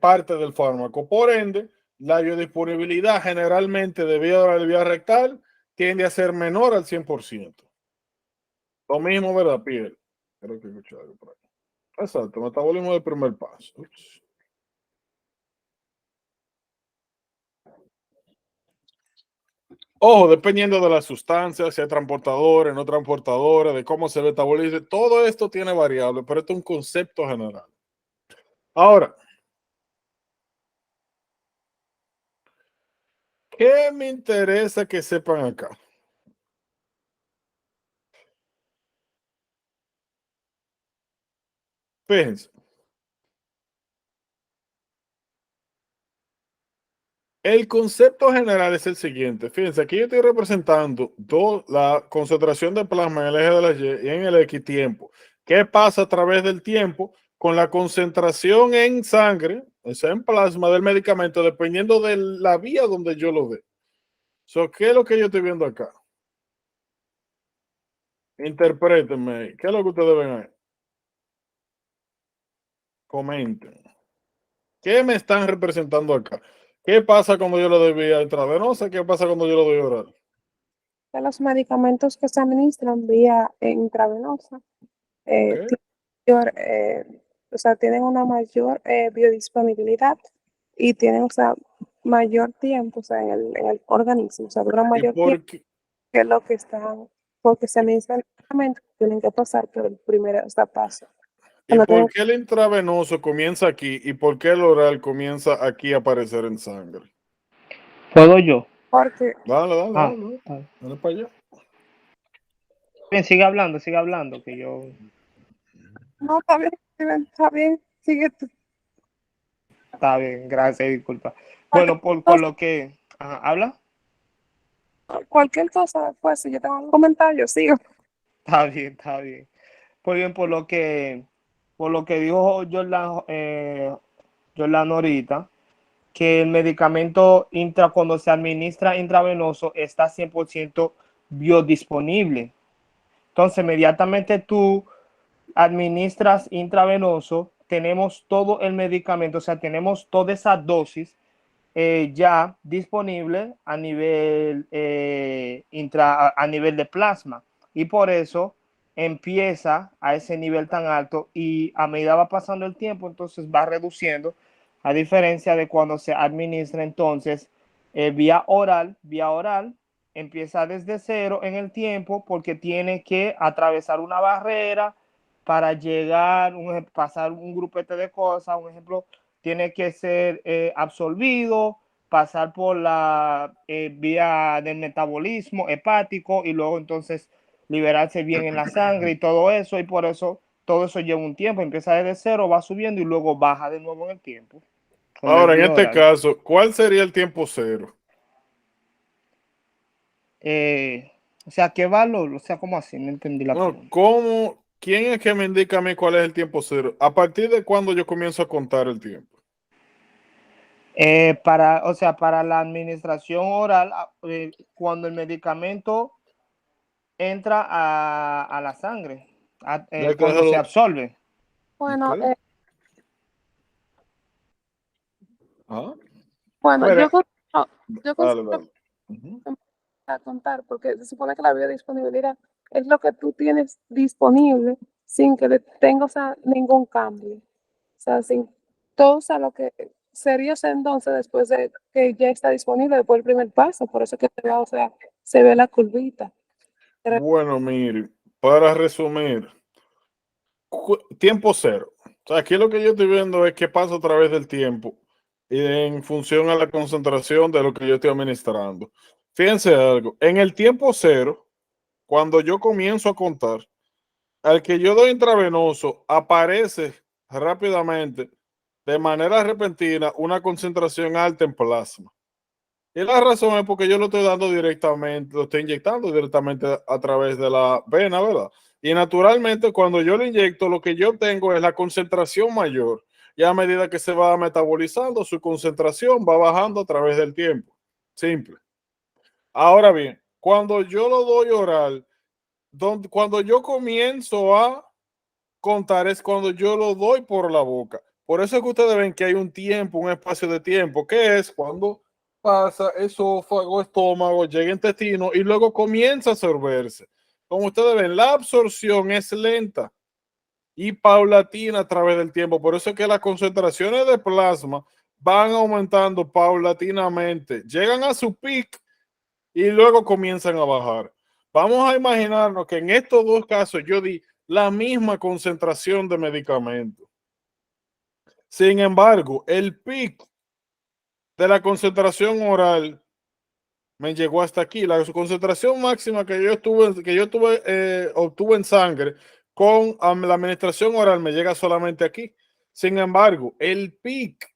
parte del fármaco. Por ende, la biodisponibilidad generalmente de vía oral y vía rectal tiende a ser menor al 100%. Lo mismo, ¿verdad, Pierre? Creo que escuché algo por ahí. Exacto, metabolismo del primer paso. Ups. Ojo, dependiendo de las sustancias, si hay transportadores, no transportadores, de cómo se metaboliza, todo esto tiene variables, pero esto es un concepto general. Ahora, ¿qué me interesa que sepan acá? Fíjense. El concepto general es el siguiente. Fíjense, aquí yo estoy representando la concentración de plasma en el eje de la Y y en el X tiempo. ¿Qué pasa a través del tiempo con la concentración en sangre, o sea, en plasma del medicamento, dependiendo de la vía donde yo lo dé? So, ¿qué es lo que yo estoy viendo acá? Interprétenme. ¿Qué es lo que ustedes ven ahí? Comenten. ¿Qué me están representando acá? ¿Qué pasa cuando yo lo doy vía intravenosa? ¿Qué pasa cuando yo lo doy oral? De los medicamentos que se administran vía intravenosa Ok. mayor, o sea, tienen una mayor biodisponibilidad y tienen, o sea, mayor tiempo, o sea, en el organismo, o sea, duran ¿Y mayor tiempo por qué? que lo que están, porque se administran medicamentos que tienen que pasar por el primer, o sea, paso. ¿Y Cuando por tienen, qué el intravenoso comienza aquí y por qué el oral comienza aquí a aparecer en sangre? ¿Puedo yo? porque, Dale, dale, Ah, dale. está bien. Dale para allá. Bien, sigue hablando, que yo... no, está bien, sigue tú. Está bien, gracias, disculpa. Cualquier Bueno, por cosa, lo que... Ajá, ¿habla? cualquier cosa después, si yo tengo un comentario, sigo. Está bien, está bien. Pues bien, por lo que dijo Jordan ahorita, que el medicamento cuando se administra intravenoso está 100% biodisponible. Entonces, inmediatamente tú administras intravenoso, tenemos todo el medicamento, o sea, tenemos toda esa dosis ya disponible a nivel, a nivel de plasma. Y por eso empieza a ese nivel tan alto y a medida va pasando el tiempo, entonces va reduciendo, a diferencia de cuando se administra entonces vía oral, empieza desde cero en el tiempo porque tiene que atravesar una barrera para llegar, pasar un grupete de cosas, un ejemplo, tiene que ser absorbido, pasar por la vía del metabolismo hepático y luego entonces liberarse bien en la sangre y todo eso, y por eso todo eso lleva un tiempo, empieza desde cero, va subiendo y luego baja de nuevo en el tiempo. Con el Ahora, en vía este oral. caso, ¿cuál sería el tiempo cero? Eh, o sea, ¿qué valor? O sea, ¿cómo así? No entendí la No, pregunta. ¿cómo? ¿Quién es que me indica a mí cuál es el tiempo cero? ¿A partir de cuándo yo comienzo a contar el tiempo? O sea, para la administración oral, cuando el medicamento entra a la sangre, Ya que cuando se déjalo. absorbe. Bueno, Ok. Ah, bueno, mira, yo dale, considero dale. Ujú. a contar, porque se supone que la biodisponibilidad es lo que tú tienes disponible sin que tenga, o sea, ningún cambio. O sea, sin todo, o sea, lo que sería ese entonces después de que ya está disponible después del primer paso, por eso que se ve, o sea, se ve la curvita. Bueno, mire, para resumir, tiempo cero. O sea, aquí lo que yo estoy viendo es qué pasa a través del tiempo en función a la concentración de lo que yo estoy administrando. Fíjense algo, en el tiempo cero, cuando yo comienzo a contar, al que yo doy intravenoso, aparece rápidamente, de manera repentina, una concentración alta en plasma. Y la razón es porque yo lo estoy dando directamente, lo estoy inyectando directamente a través de la vena, ¿verdad? Y naturalmente cuando yo lo inyecto, lo que yo tengo es la concentración mayor. Y a medida que se va metabolizando, su concentración va bajando a través del tiempo. Simple. Ahora bien, cuando yo lo doy oral, cuando yo comienzo a contar es cuando yo lo doy por la boca. Por eso es que ustedes ven que hay un tiempo, un espacio de tiempo, que es cuando pasa esófago, estómago, llega intestino y luego comienza a absorberse. Como ustedes ven, la absorción es lenta y paulatina a través del tiempo. Por eso es que las concentraciones de plasma van aumentando paulatinamente, llegan a su pico y luego comienzan a bajar. Vamos a imaginarnos que en estos dos casos yo di la misma concentración de medicamento. Sin embargo, el pico de la concentración oral me llegó hasta aquí. La concentración máxima obtuve en sangre con la administración oral me llega solamente aquí. Sin embargo, el pico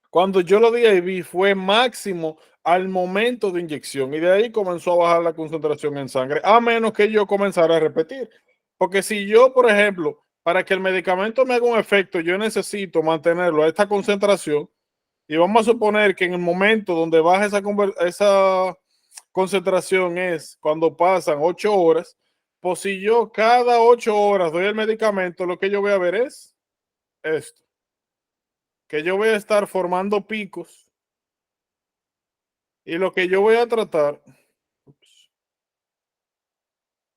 cuando yo lo di IV fue máximo al momento de inyección y de ahí comenzó a bajar la concentración en sangre, a menos que yo comenzara a repetir. Porque si yo, por ejemplo, para que el medicamento me haga un efecto, yo necesito mantenerlo a esta concentración y vamos a suponer que en el momento donde baja esa concentración es cuando pasan 8 horas, pues si yo cada 8 horas doy el medicamento, lo que yo voy a ver es esto, que yo voy a estar formando picos y lo que yo voy a tratar,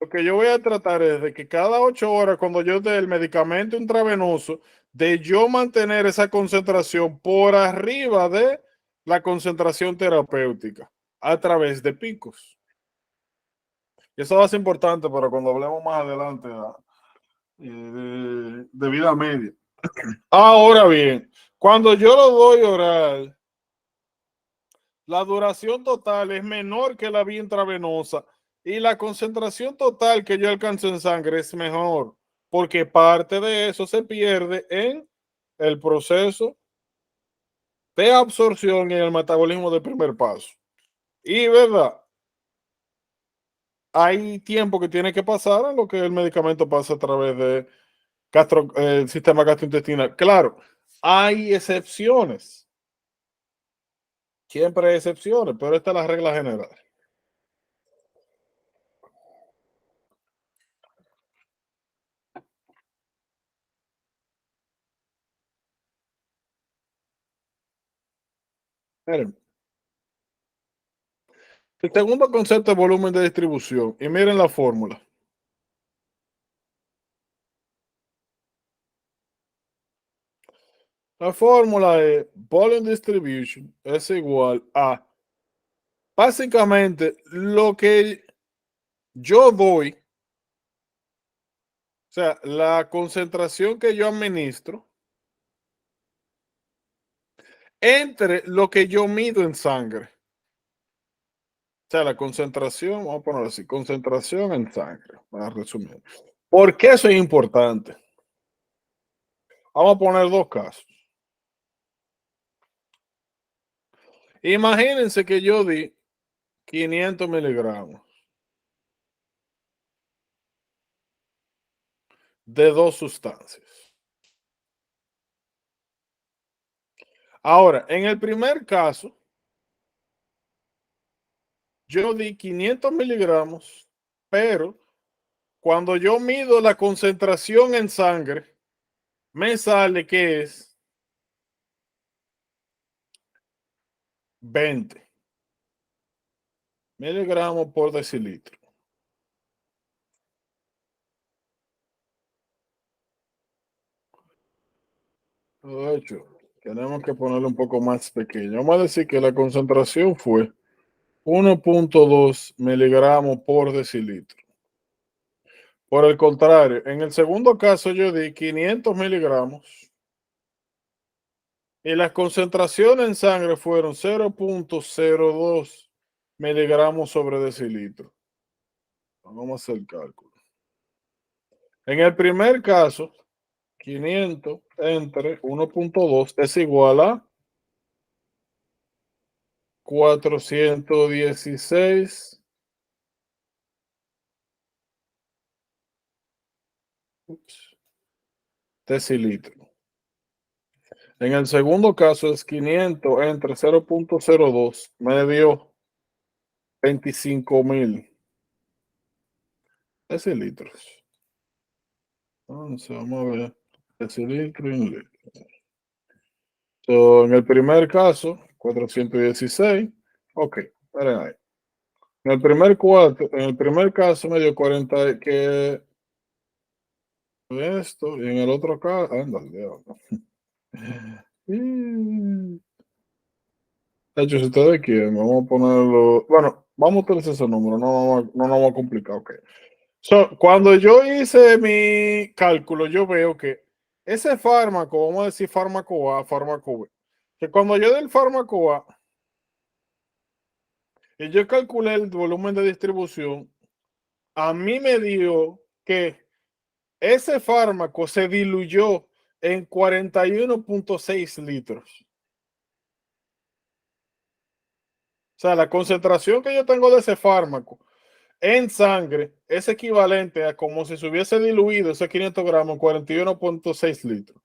lo que yo voy a tratar es de que cada 8 horas, cuando yo dé el medicamento intravenoso, de yo mantener esa concentración por arriba de la concentración terapéutica a través de picos. Y eso va a ser importante para cuando hablemos más adelante de vida media. Ahora bien, cuando yo lo doy oral, la duración total es menor que la vía intravenosa y la concentración total que yo alcanzo en sangre es mejor, porque parte de eso se pierde en el proceso de absorción y el metabolismo del primer paso. Y verdad, hay tiempo que tiene que pasar en lo que el medicamento pasa a través de el sistema gastrointestinal. Claro, hay excepciones. Siempre hay excepciones, pero esta es la regla general. Miren, el segundo concepto es volumen de distribución. Y miren la fórmula. La fórmula es volume distribution es igual a básicamente lo que yo doy, o sea, la concentración que yo administro entre lo que yo mido en sangre. O sea, la concentración, vamos a ponerlo así, concentración en sangre, para resumir. ¿Por qué eso es importante? Vamos a poner dos casos. Imagínense que yo di 500 miligramos de dos sustancias. Ahora, en el primer caso, yo di 500 miligramos, pero cuando yo mido la concentración en sangre, me sale que es 20 miligramos por decilitro. De hecho, tenemos que ponerlo un poco más pequeño. Vamos a decir que la concentración fue 1.2 miligramos por decilitro. Por el contrario, en el segundo caso yo di 500 miligramos y las concentraciones en sangre fueron 0.02 miligramos sobre decilitro. Vamos a hacer el cálculo. En el primer caso, 500 entre 1.2 es igual a 416 decilitros. En el segundo caso es 500 entre 0.02, me dio 25.000 decilitros. Entonces, vamos a ver, decilitro en litro. So, en el primer caso, 416. Ok, esperen ahí. En el primer caso me dio 40, que esto, y en el otro caso, ándale. De hecho, si ustedes quieren, vamos a ponerlo. Bueno, vamos a utilizar ese número, no nos vamos a complicar, ok. So, cuando yo hice mi cálculo, yo veo que ese fármaco, vamos a decir fármaco A, fármaco B, que cuando yo del fármaco A, y yo calculé el volumen de distribución, a mí me dio que ese fármaco se diluyó en 41.6 litros. O sea, la concentración que yo tengo de ese fármaco en sangre es equivalente a como si se hubiese diluido ese 500 gramos en 41.6 litros.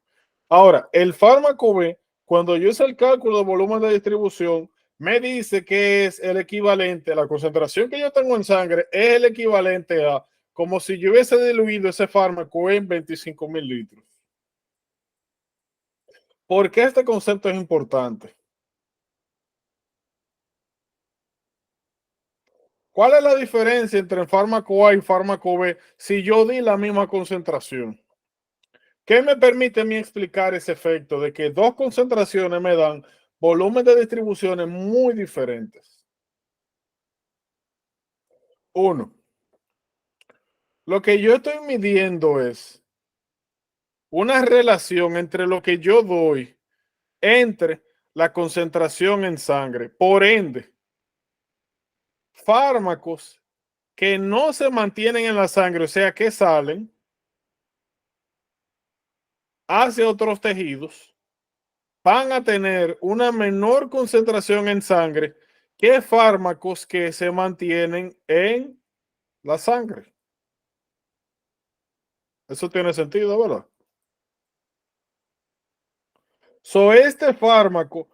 Ahora, el fármaco B, cuando yo hice el cálculo de volumen de distribución, me dice que es el equivalente, la concentración que yo tengo en sangre es el equivalente a como si yo hubiese diluido ese fármaco en 25.000 litros. ¿Por qué este concepto es importante? ¿Cuál es la diferencia entre el fármaco A y fármaco B si yo di la misma concentración? ¿Qué me permite a mí explicar ese efecto de que dos concentraciones me dan volumen de distribuciones muy diferentes? Uno, lo que yo estoy midiendo es una relación entre lo que yo doy entre la concentración en sangre. Por ende, fármacos que no se mantienen en la sangre, o sea, que salen hacia otros tejidos, van a tener una menor concentración en sangre que fármacos que se mantienen en la sangre. Eso tiene sentido, ¿verdad? So, este fármaco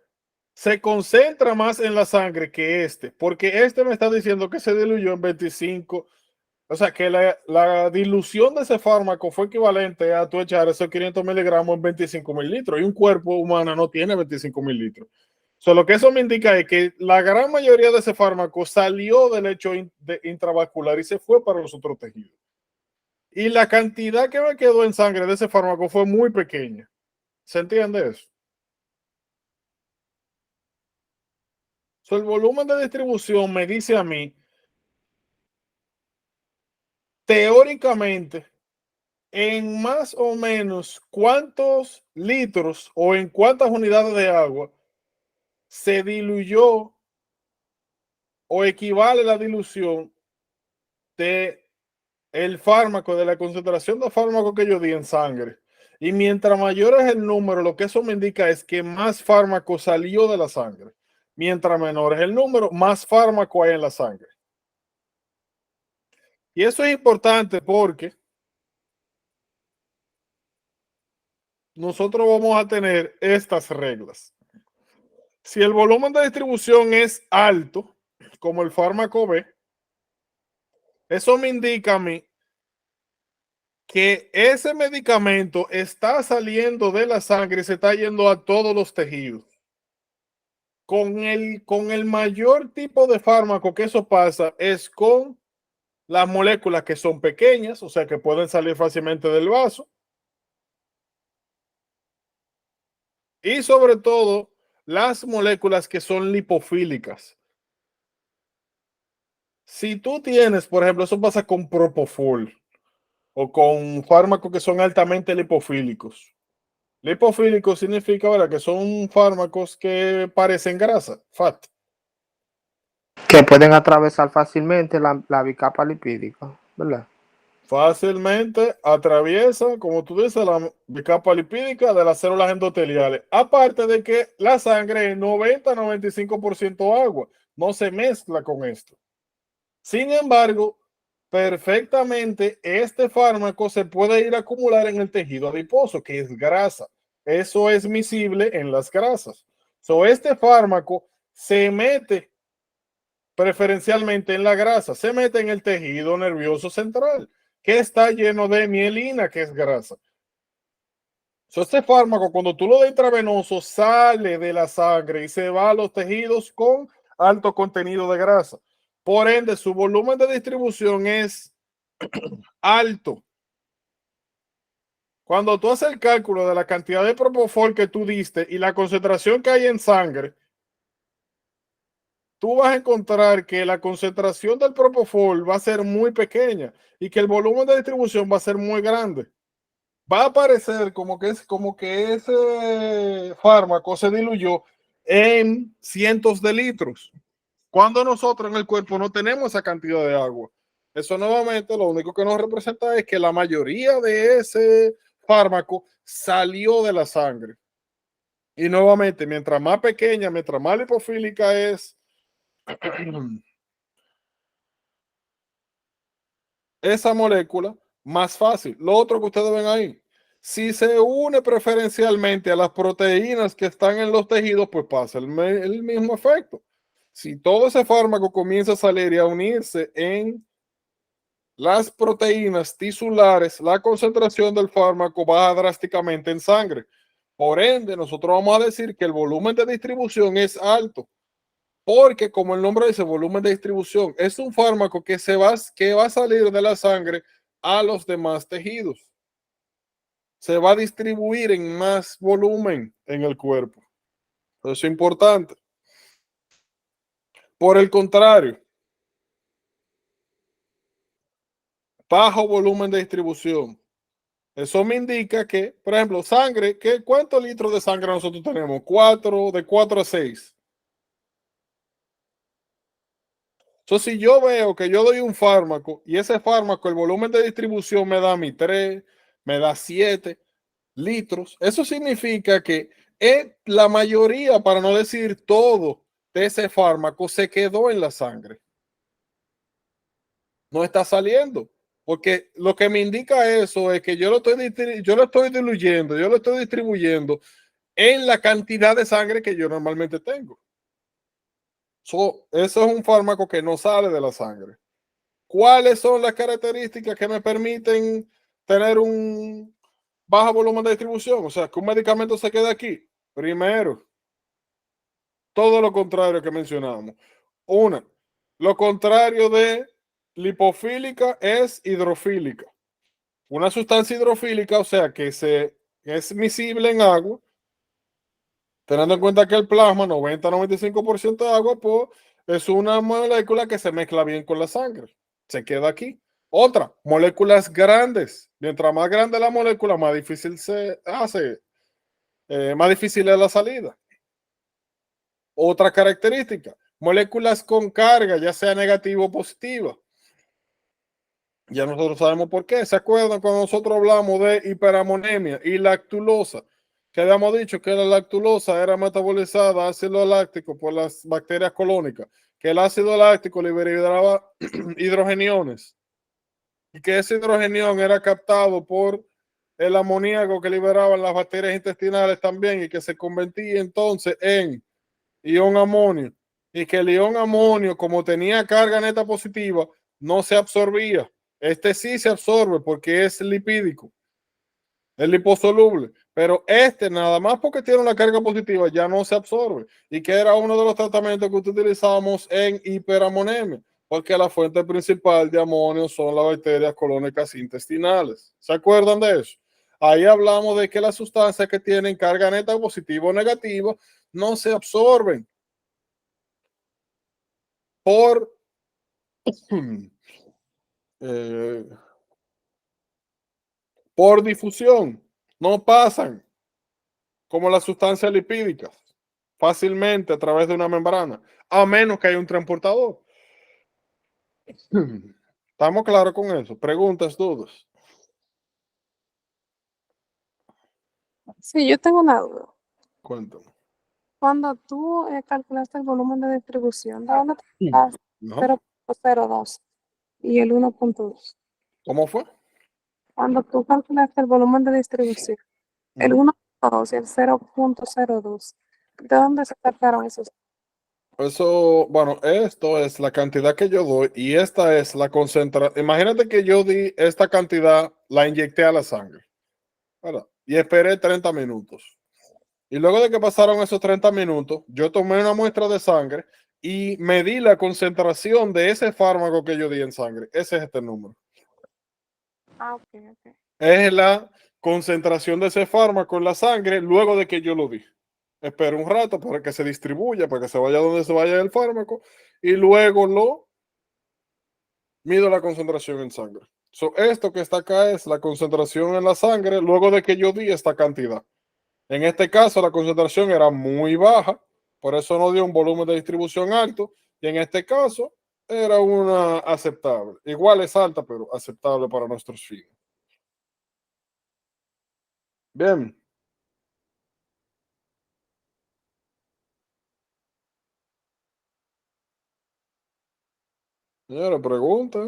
se concentra más en la sangre que este, porque este me está diciendo que se diluyó en 25. O sea, que la dilución de ese fármaco fue equivalente a tú echar esos 500 miligramos en 25.000 litros. Y un cuerpo humano no tiene 25.000 litros. Lo que eso me indica es que la gran mayoría de ese fármaco salió del lecho intravascular y se fue para los otros tejidos. Y la cantidad que me quedó en sangre de ese fármaco fue muy pequeña. ¿Se entiende eso? El volumen de distribución me dice a mí, teóricamente, en más o menos cuántos litros o en cuántas unidades de agua se diluyó o equivale la dilución de el fármaco, de la concentración de fármaco que yo di en sangre. Y mientras mayor es el número, lo que eso me indica es que más fármaco salió de la sangre. Mientras menor es el número, más fármaco hay en la sangre. Y eso es importante porque nosotros vamos a tener estas reglas. Si el volumen de distribución es alto, como el fármaco B, eso me indica a mí que ese medicamento está saliendo de la sangre y se está yendo a todos los tejidos. Con el mayor tipo de fármaco que eso pasa es con las moléculas que son pequeñas, o sea que pueden salir fácilmente del vaso. Y sobre todo, las moléculas que son lipofílicas. Si tú tienes, por ejemplo, eso pasa con Propofol o con fármacos que son altamente lipofílicos. Lipofílico significa, ¿verdad?, que son fármacos que parecen grasa, fat. Que pueden atravesar fácilmente la bicapa lipídica, ¿verdad? Fácilmente atraviesa, como tú dices, la bicapa lipídica de las células endoteliales. Aparte de que la sangre es 90-95% agua, no se mezcla con esto. Sin embargo, perfectamente este fármaco se puede ir a acumular en el tejido adiposo, que es grasa. eso es miscible en las grasas. So, este fármaco se mete preferencialmente en la grasa, se mete en el tejido nervioso central, que está lleno de mielina, que es grasa. So, este fármaco, cuando tú lo das intravenoso, sale de la sangre y se va a los tejidos con alto contenido de grasa. Por ende, su volumen de distribución es alto. Cuando tú haces el cálculo de la cantidad de propofol que tú diste y la concentración que hay en sangre, tú vas a encontrar que la concentración del propofol va a ser muy pequeña y que el volumen de distribución va a ser muy grande. Va a parecer como que ese fármaco se diluyó en cientos de litros, cuando nosotros en el cuerpo no tenemos esa cantidad de agua. Eso nuevamente lo único que nos representa es que la mayoría de ese fármaco salió de la sangre. Y nuevamente, mientras más pequeña, mientras más lipofílica es esa molécula, más fácil. Lo otro que ustedes ven ahí, si se une preferencialmente a las proteínas que están en los tejidos, pues pasa el mismo efecto. Si todo ese fármaco comienza a salir y a unirse en las proteínas tisulares, la concentración del fármaco baja drásticamente en sangre. Por ende, nosotros vamos a decir que el volumen de distribución es alto, porque como el nombre dice, volumen de distribución, es un fármaco que va a salir de la sangre a los demás tejidos. Se va a distribuir en más volumen en el cuerpo. Eso es importante. Por el contrario, bajo volumen de distribución. Eso me indica que, por ejemplo, sangre, ¿cuántos litros de sangre nosotros tenemos? De 4 a 6. Entonces, si yo veo que yo doy un fármaco y ese fármaco, el volumen de distribución me da mi 3, me da 7 litros, eso significa que la mayoría, para no decir todo, de ese fármaco se quedó en la sangre. No está saliendo. Porque lo que me indica eso es que yo lo estoy diluyendo, yo lo estoy distribuyendo en la cantidad de sangre que yo normalmente tengo. Eso es un fármaco que no sale de la sangre. ¿Cuáles son las características que me permiten tener un bajo volumen de distribución? O sea, que un medicamento se quede aquí. Primero, todo lo contrario que mencionamos. Lo contrario de lipofílica es hidrofílica. Una sustancia hidrofílica, o sea, que es miscible en agua, teniendo en cuenta que el plasma, 90-95% de agua, pues es una molécula que se mezcla bien con la sangre. Se queda aquí. Otra, moléculas grandes. Mientras más grande la molécula, más difícil se hace, más difícil es la salida. Otra característica, moléculas con carga, ya sea negativa o positiva. Ya nosotros sabemos por qué. ¿Se acuerdan cuando nosotros hablamos de hiperamonemia y lactulosa? Que habíamos dicho que la lactulosa era metabolizada ácido láctico por las bacterias colónicas, que el ácido láctico liberaba hidrogeniones y que ese hidrogenión era captado por el amoníaco que liberaban las bacterias intestinales también y que se convertía entonces en ion amonio y que el ion amonio, como tenía carga neta positiva, no se absorbía. Este sí se absorbe porque es lipídico, es liposoluble, pero este nada más porque tiene una carga positiva ya no se absorbe, y que era uno de los tratamientos que utilizamos en hiperamonemia, porque la fuente principal de amonio son las bacterias colónicas intestinales. ¿Se acuerdan de eso? Ahí hablamos de que las sustancias que tienen carga neta positiva o negativa no se absorben por por difusión, no pasan como las sustancias lipídicas fácilmente a través de una membrana, a menos que haya un transportador. ¿Estamos claros con eso? Preguntas, dudas. Sí, yo tengo una duda. Cuéntame. Cuando tú calculaste el volumen de distribución, ¿de dónde te sacaste ¿No? 0.02 y el 1.2? ¿Cómo fue? Cuando tú calculaste el volumen de distribución, el Ujú. 2 y el 0.02. ¿De dónde se sacaron esos? Eso, bueno, esto es la cantidad que yo doy y esta es la concentración. Imagínate que yo di esta cantidad, la inyecté a la sangre, ¿verdad? Y esperé 30 minutos. Y luego de que pasaron esos 30 minutos, yo tomé una muestra de sangre y medí la concentración de ese fármaco que yo di en sangre. Ese es este número. Ah, ok, ok. Es la concentración de ese fármaco en la sangre luego de que yo lo di. Espero un rato para que se distribuya, para que se vaya donde se vaya el fármaco y luego lo mido la concentración en sangre. So, esto que está acá es la concentración en la sangre luego de que yo di esta cantidad. En este caso, la concentración era muy baja, por eso no dio un volumen de distribución alto, y en este caso era una aceptable. Igual es alta, pero aceptable para nuestros fines. Bien. Señora, pregunta.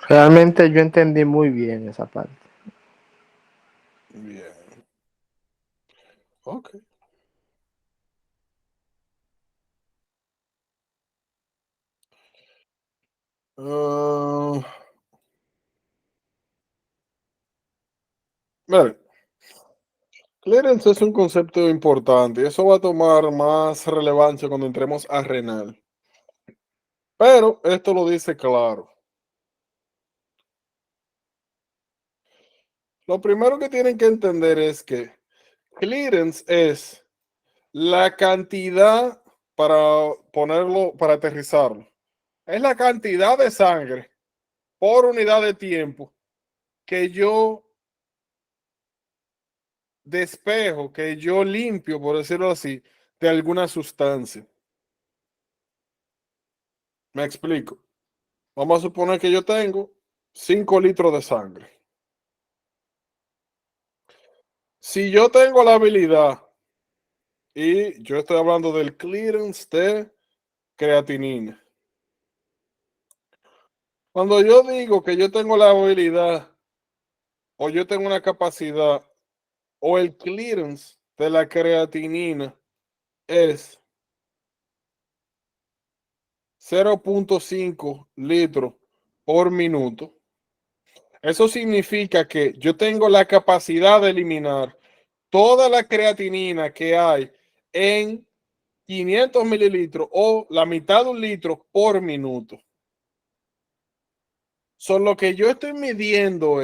Realmente yo entendí muy bien esa parte. Bien. Ok. Ah, mire, clearance es un concepto importante y eso va a tomar más relevancia cuando entremos a renal. Pero esto lo dice claro. Lo primero que tienen que entender es que clearance es la cantidad, para ponerlo, para aterrizarlo, es la cantidad de sangre por unidad de tiempo que yo despejo, que yo limpio, por decirlo así, de alguna sustancia. Me explico. Vamos a suponer que yo tengo 5 litros de sangre. Si yo tengo la habilidad, y yo estoy hablando del clearance de creatinina. Cuando yo digo que yo tengo la habilidad o yo tengo una capacidad o el clearance de la creatinina es 0.5 litros por minuto, eso significa que yo tengo la capacidad de eliminar toda la creatinina que hay en 500 mililitros o la mitad de un litro por minuto. Solo lo que yo estoy midiendo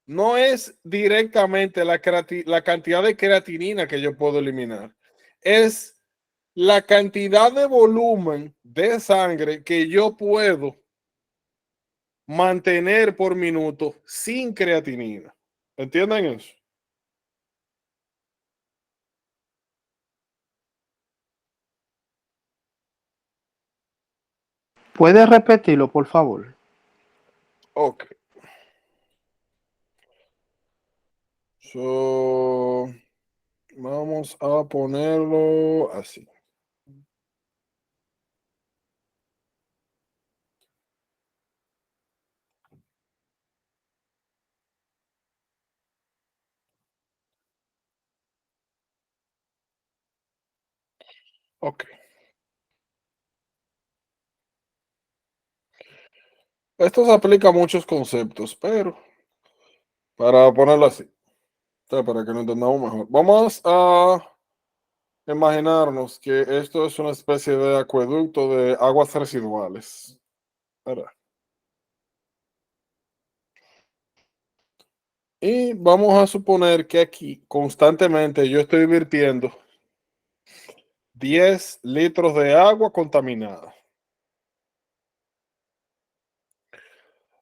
no es directamente la cantidad de creatinina que yo puedo eliminar, es la cantidad de volumen de sangre que yo puedo mantener por minuto sin creatinina. ¿Entienden eso? ¿Puedes repetirlo, por favor? Ok. So, vamos a ponerlo así. Ok. Esto se aplica a muchos conceptos, pero para ponerlo así, o sea, para que lo entendamos mejor, vamos a imaginarnos que esto es una especie de acueducto de aguas residuales, ¿verdad? Y vamos a suponer que aquí constantemente yo estoy virtiendo 10 litros de agua contaminada.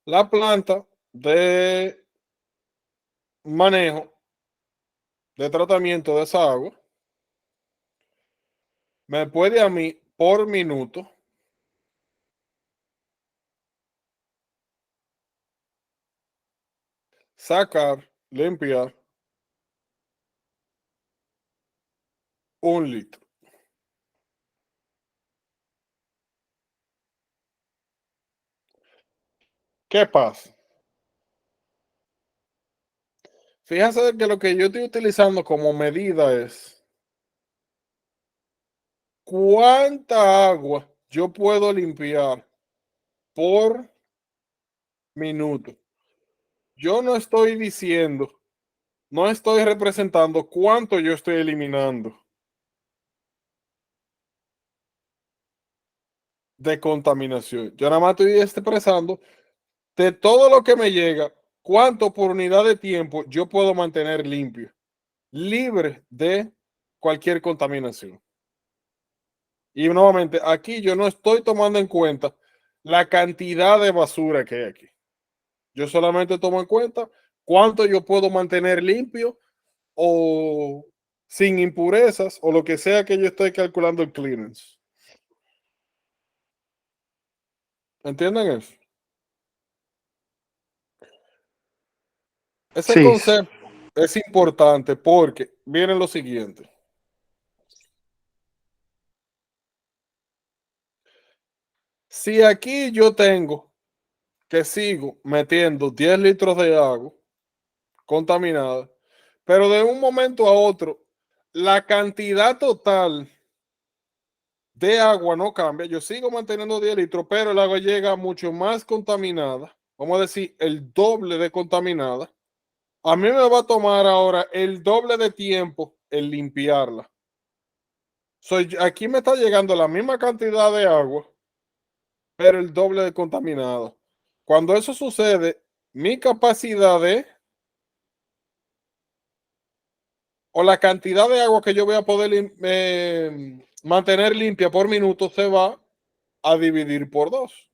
La planta de manejo de tratamiento de esa agua me puede a mí por minuto sacar, limpiar 1 litro. ¿Qué pasa? Fíjense que lo que yo estoy utilizando como medida es cuánta agua yo puedo limpiar por minuto. Yo no estoy diciendo, no estoy representando cuánto yo estoy eliminando de contaminación. Yo nada más estoy expresando de todo lo que me llega, cuánto por unidad de tiempo yo puedo mantener limpio, libre de cualquier contaminación. Y nuevamente, aquí yo no estoy tomando en cuenta la cantidad de basura que hay aquí. Yo solamente tomo en cuenta cuánto yo puedo mantener limpio o sin impurezas o lo que sea que yo esté calculando el clearance. ¿Entienden eso? Ese Sí, concepto es importante porque viene lo siguiente. Si aquí yo tengo que sigo metiendo 10 litros de agua contaminada, pero de un momento a otro, la cantidad total de agua no cambia. Yo sigo manteniendo 10 litros, pero el agua llega mucho más contaminada. Vamos a decir, el doble de contaminada. A mí me va a tomar ahora el doble de tiempo el limpiarla. Aquí me está llegando la misma cantidad de agua, pero el doble de contaminada. Cuando eso sucede, mi capacidad de o la cantidad de agua que yo voy a poder mantener limpia por minuto se va a dividir por 2.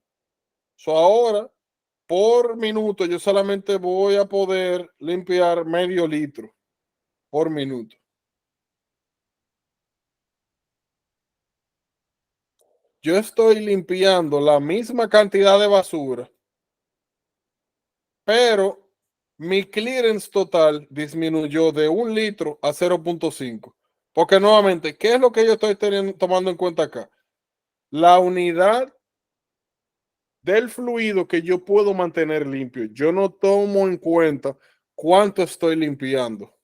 Ahora, por minuto, yo solamente voy a poder limpiar medio litro por minuto. Yo estoy limpiando la misma cantidad de basura, pero mi clearance total disminuyó de 1 litro a 0.5. Porque nuevamente, ¿qué es lo que yo estoy tomando en cuenta acá? La unidad del fluido que yo puedo mantener limpio. Yo no tomo en cuenta cuánto estoy limpiando.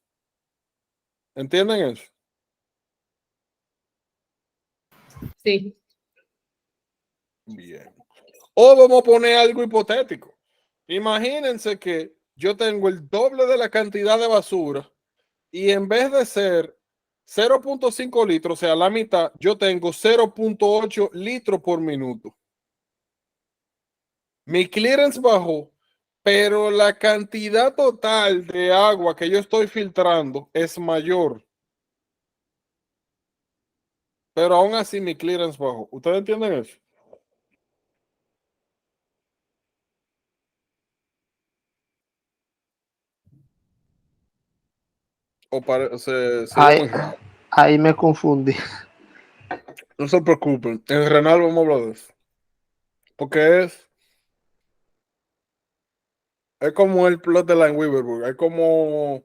¿Entienden eso? Sí, Bien. O vamos a poner algo hipotético. Imagínense que yo tengo el doble de la cantidad de basura y en vez de ser 0.5 litros, o sea, la mitad, yo tengo 0.8 litros por minuto. Mi clearance bajó, pero la cantidad total de agua que yo estoy filtrando es mayor. Pero aún así mi clearance bajó. ¿Ustedes entienden eso? Se ve ahí, muy raro. ahí me confundí. No se preocupen. En Renal vamos a hablar de eso. Porque es como el plot de Line Weaver. Es como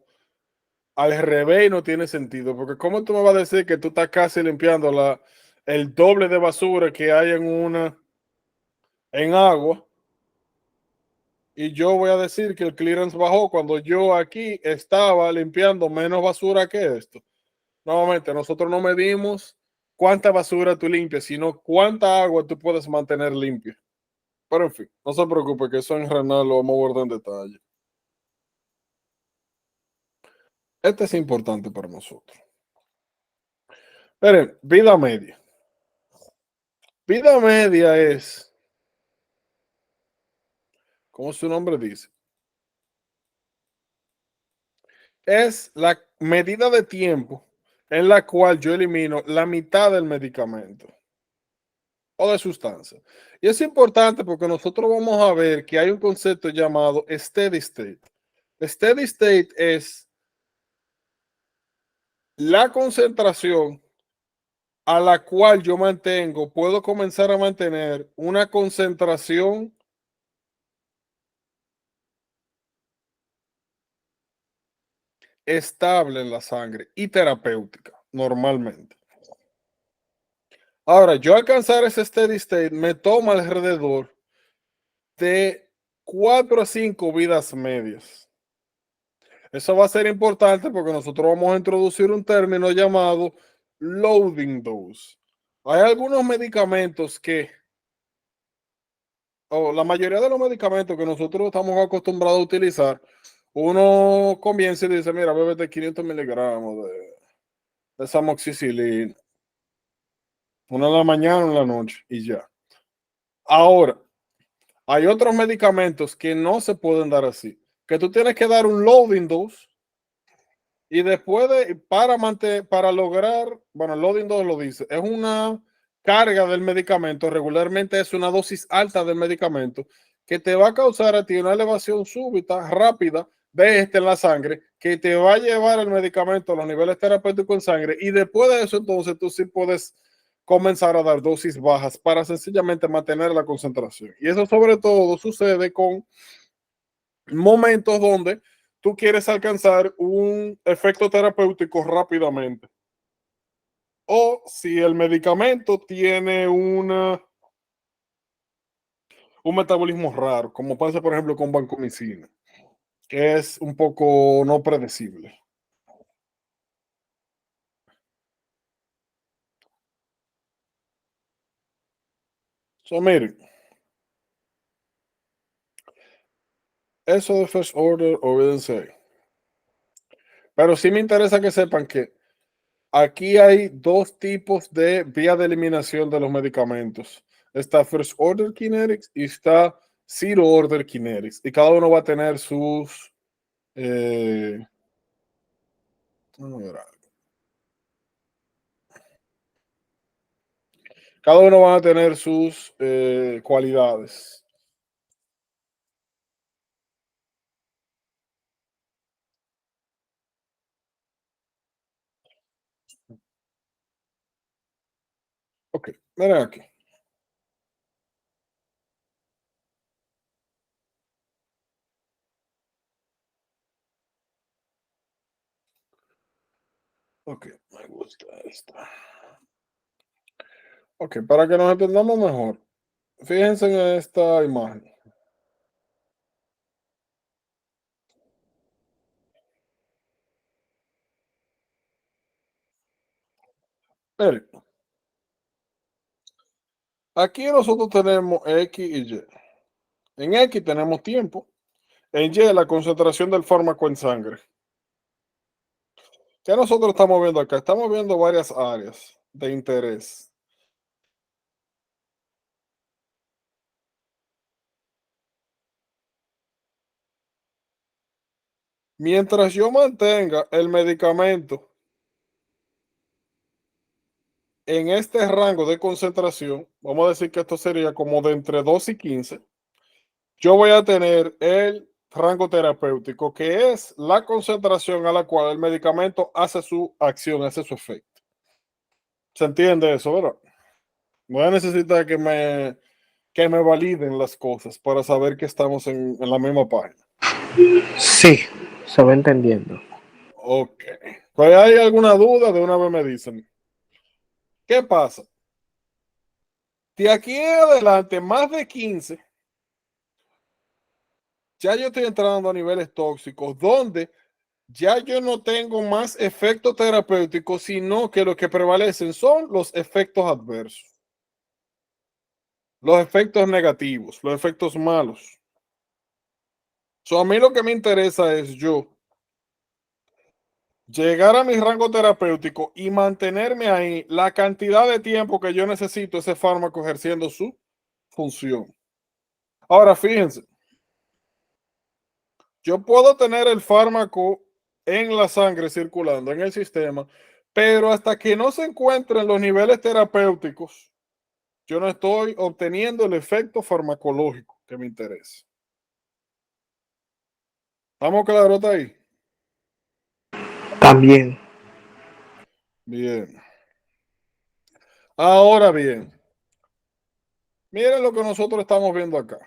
al revés y no tiene sentido. Porque ¿cómo tú me vas a decir que tú estás casi limpiando el doble de basura que hay en agua? Y yo voy a decir que el clearance bajó cuando yo aquí estaba limpiando menos basura que esto. Nuevamente, nosotros no medimos cuánta basura tú limpias, sino cuánta agua tú puedes mantener limpia. Pero en fin, no se preocupe que eso en Renal lo vamos a abordar en detalle. Este es importante para nosotros. Miren, vida media. Vida media es, como su nombre dice, es la medida de tiempo en la cual yo elimino la mitad del medicamento o de sustancia. Y es importante porque nosotros vamos a ver que hay un concepto llamado steady state. Steady state es la concentración a la cual yo puedo comenzar a mantener una concentración estable en la sangre y terapéutica, normalmente. Ahora, yo alcanzar ese steady state me toma alrededor de 4 a 5 vidas medias. Eso va a ser importante porque nosotros vamos a introducir un término llamado loading dose. Hay algunos medicamentos que, o la mayoría de los medicamentos que nosotros estamos acostumbrados a utilizar, uno comienza y dice, mira, bébete 500 miligramos de esa amoxicilina. Una en la mañana, una en la noche y ya. Ahora, hay otros medicamentos que no se pueden dar así, que tú tienes que dar un loading dose y después para lograr, bueno, el loading dose lo dice, es una carga del medicamento, regularmente es una dosis alta del medicamento que te va a causar a ti una elevación súbita, rápida de en la sangre, que te va a llevar el medicamento a los niveles terapéuticos en sangre y después de eso entonces tú sí puedes comenzar a dar dosis bajas para sencillamente mantener la concentración. Y eso sobre todo sucede con momentos donde tú quieres alcanzar un efecto terapéutico rápidamente. O si el medicamento tiene un metabolismo raro, como pasa por ejemplo con vancomicina, que es un poco no predecible. So, miren, eso de first order, olvídense. Pero sí me interesa que sepan que aquí hay dos tipos de vía de eliminación de los medicamentos. Está first order kinetics y está zero order kinetics. Y cada uno va a tener sus... vamos a ver algo. Cada uno va a tener sus cualidades. Ok, miren aquí. Ok, me gusta esta. Ok, para que nos entendamos mejor, fíjense en esta imagen. Miren, aquí nosotros tenemos X y Y. En X tenemos tiempo. En Y la concentración del fármaco en sangre. ¿Qué nosotros estamos viendo acá? Estamos viendo varias áreas de interés. Mientras yo mantenga el medicamento en este rango de concentración, vamos a decir que esto sería como de entre 2 y 15, yo voy a tener el rango terapéutico, que es la concentración a la cual el medicamento hace su acción, hace su efecto. ¿Se entiende eso, verdad? Voy a necesitar que me validen las cosas para saber que estamos en la misma página. Sí, se va entendiendo. Ok. Pues hay alguna duda, de una vez me dicen. ¿Qué pasa? De aquí en adelante, más de 15, ya yo estoy entrando a niveles tóxicos, donde ya yo no tengo más efectos terapéuticos, sino que lo que prevalecen son los efectos adversos, los efectos negativos, los efectos malos. So, a mí lo que me interesa es yo llegar a mi rango terapéutico y mantenerme ahí la cantidad de tiempo que yo necesito ese fármaco ejerciendo su función. Ahora, fíjense, yo puedo tener el fármaco en la sangre circulando en el sistema, pero hasta que no se encuentren los niveles terapéuticos, yo no estoy obteniendo el efecto farmacológico que me interesa. ¿Estamos claros ahí? También. Bien. Ahora bien, miren lo que nosotros estamos viendo acá.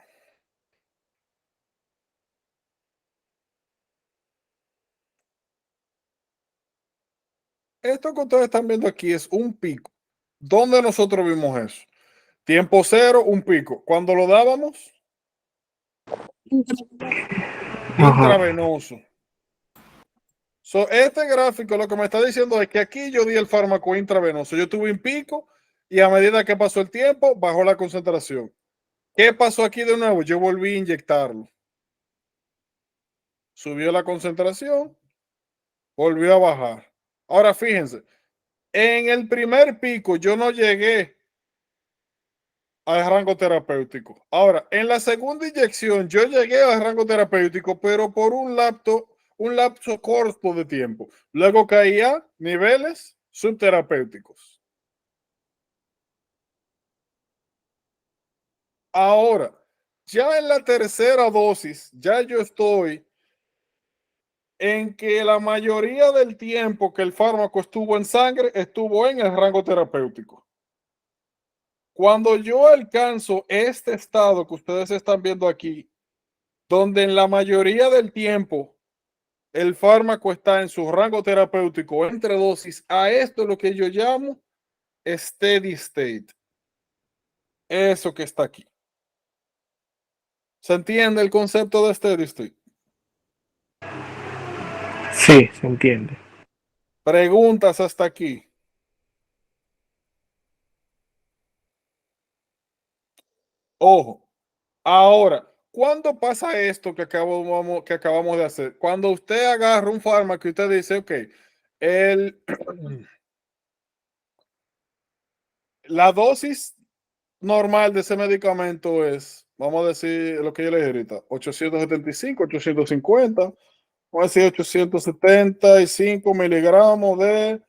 Esto que ustedes están viendo aquí es un pico. ¿Dónde nosotros vimos eso? Tiempo cero, un pico. Cuando lo dábamos, intravenoso. Este gráfico lo que me está diciendo es que aquí yo di el fármaco intravenoso. Yo tuve un pico y a medida que pasó el tiempo, bajó la concentración. ¿Qué pasó aquí de nuevo? Yo volví a inyectarlo. Subió la concentración, volvió a bajar. Ahora fíjense, en el primer pico yo no llegué al rango terapéutico. Ahora, en la segunda inyección yo llegué al rango terapéutico, pero por un lapso corto de tiempo. Luego caía niveles subterapéuticos. Ahora, ya en la tercera dosis, ya yo estoy en que la mayoría del tiempo que el fármaco estuvo en sangre, estuvo en el rango terapéutico. Cuando yo alcanzo este estado que ustedes están viendo aquí, donde en la mayoría del tiempo el fármaco está en su rango terapéutico entre dosis, a esto es lo que yo llamo steady state. Eso que está aquí. ¿Se entiende el concepto de steady state? Sí, se entiende. Preguntas hasta aquí. Ojo. Ahora, ¿cuándo pasa esto que acabamos de hacer? Cuando usted agarra un fármaco y usted dice, ok, la dosis normal de ese medicamento es, vamos a decir lo que yo le dije ahorita, 875, 850, vamos a decir 875 miligramos de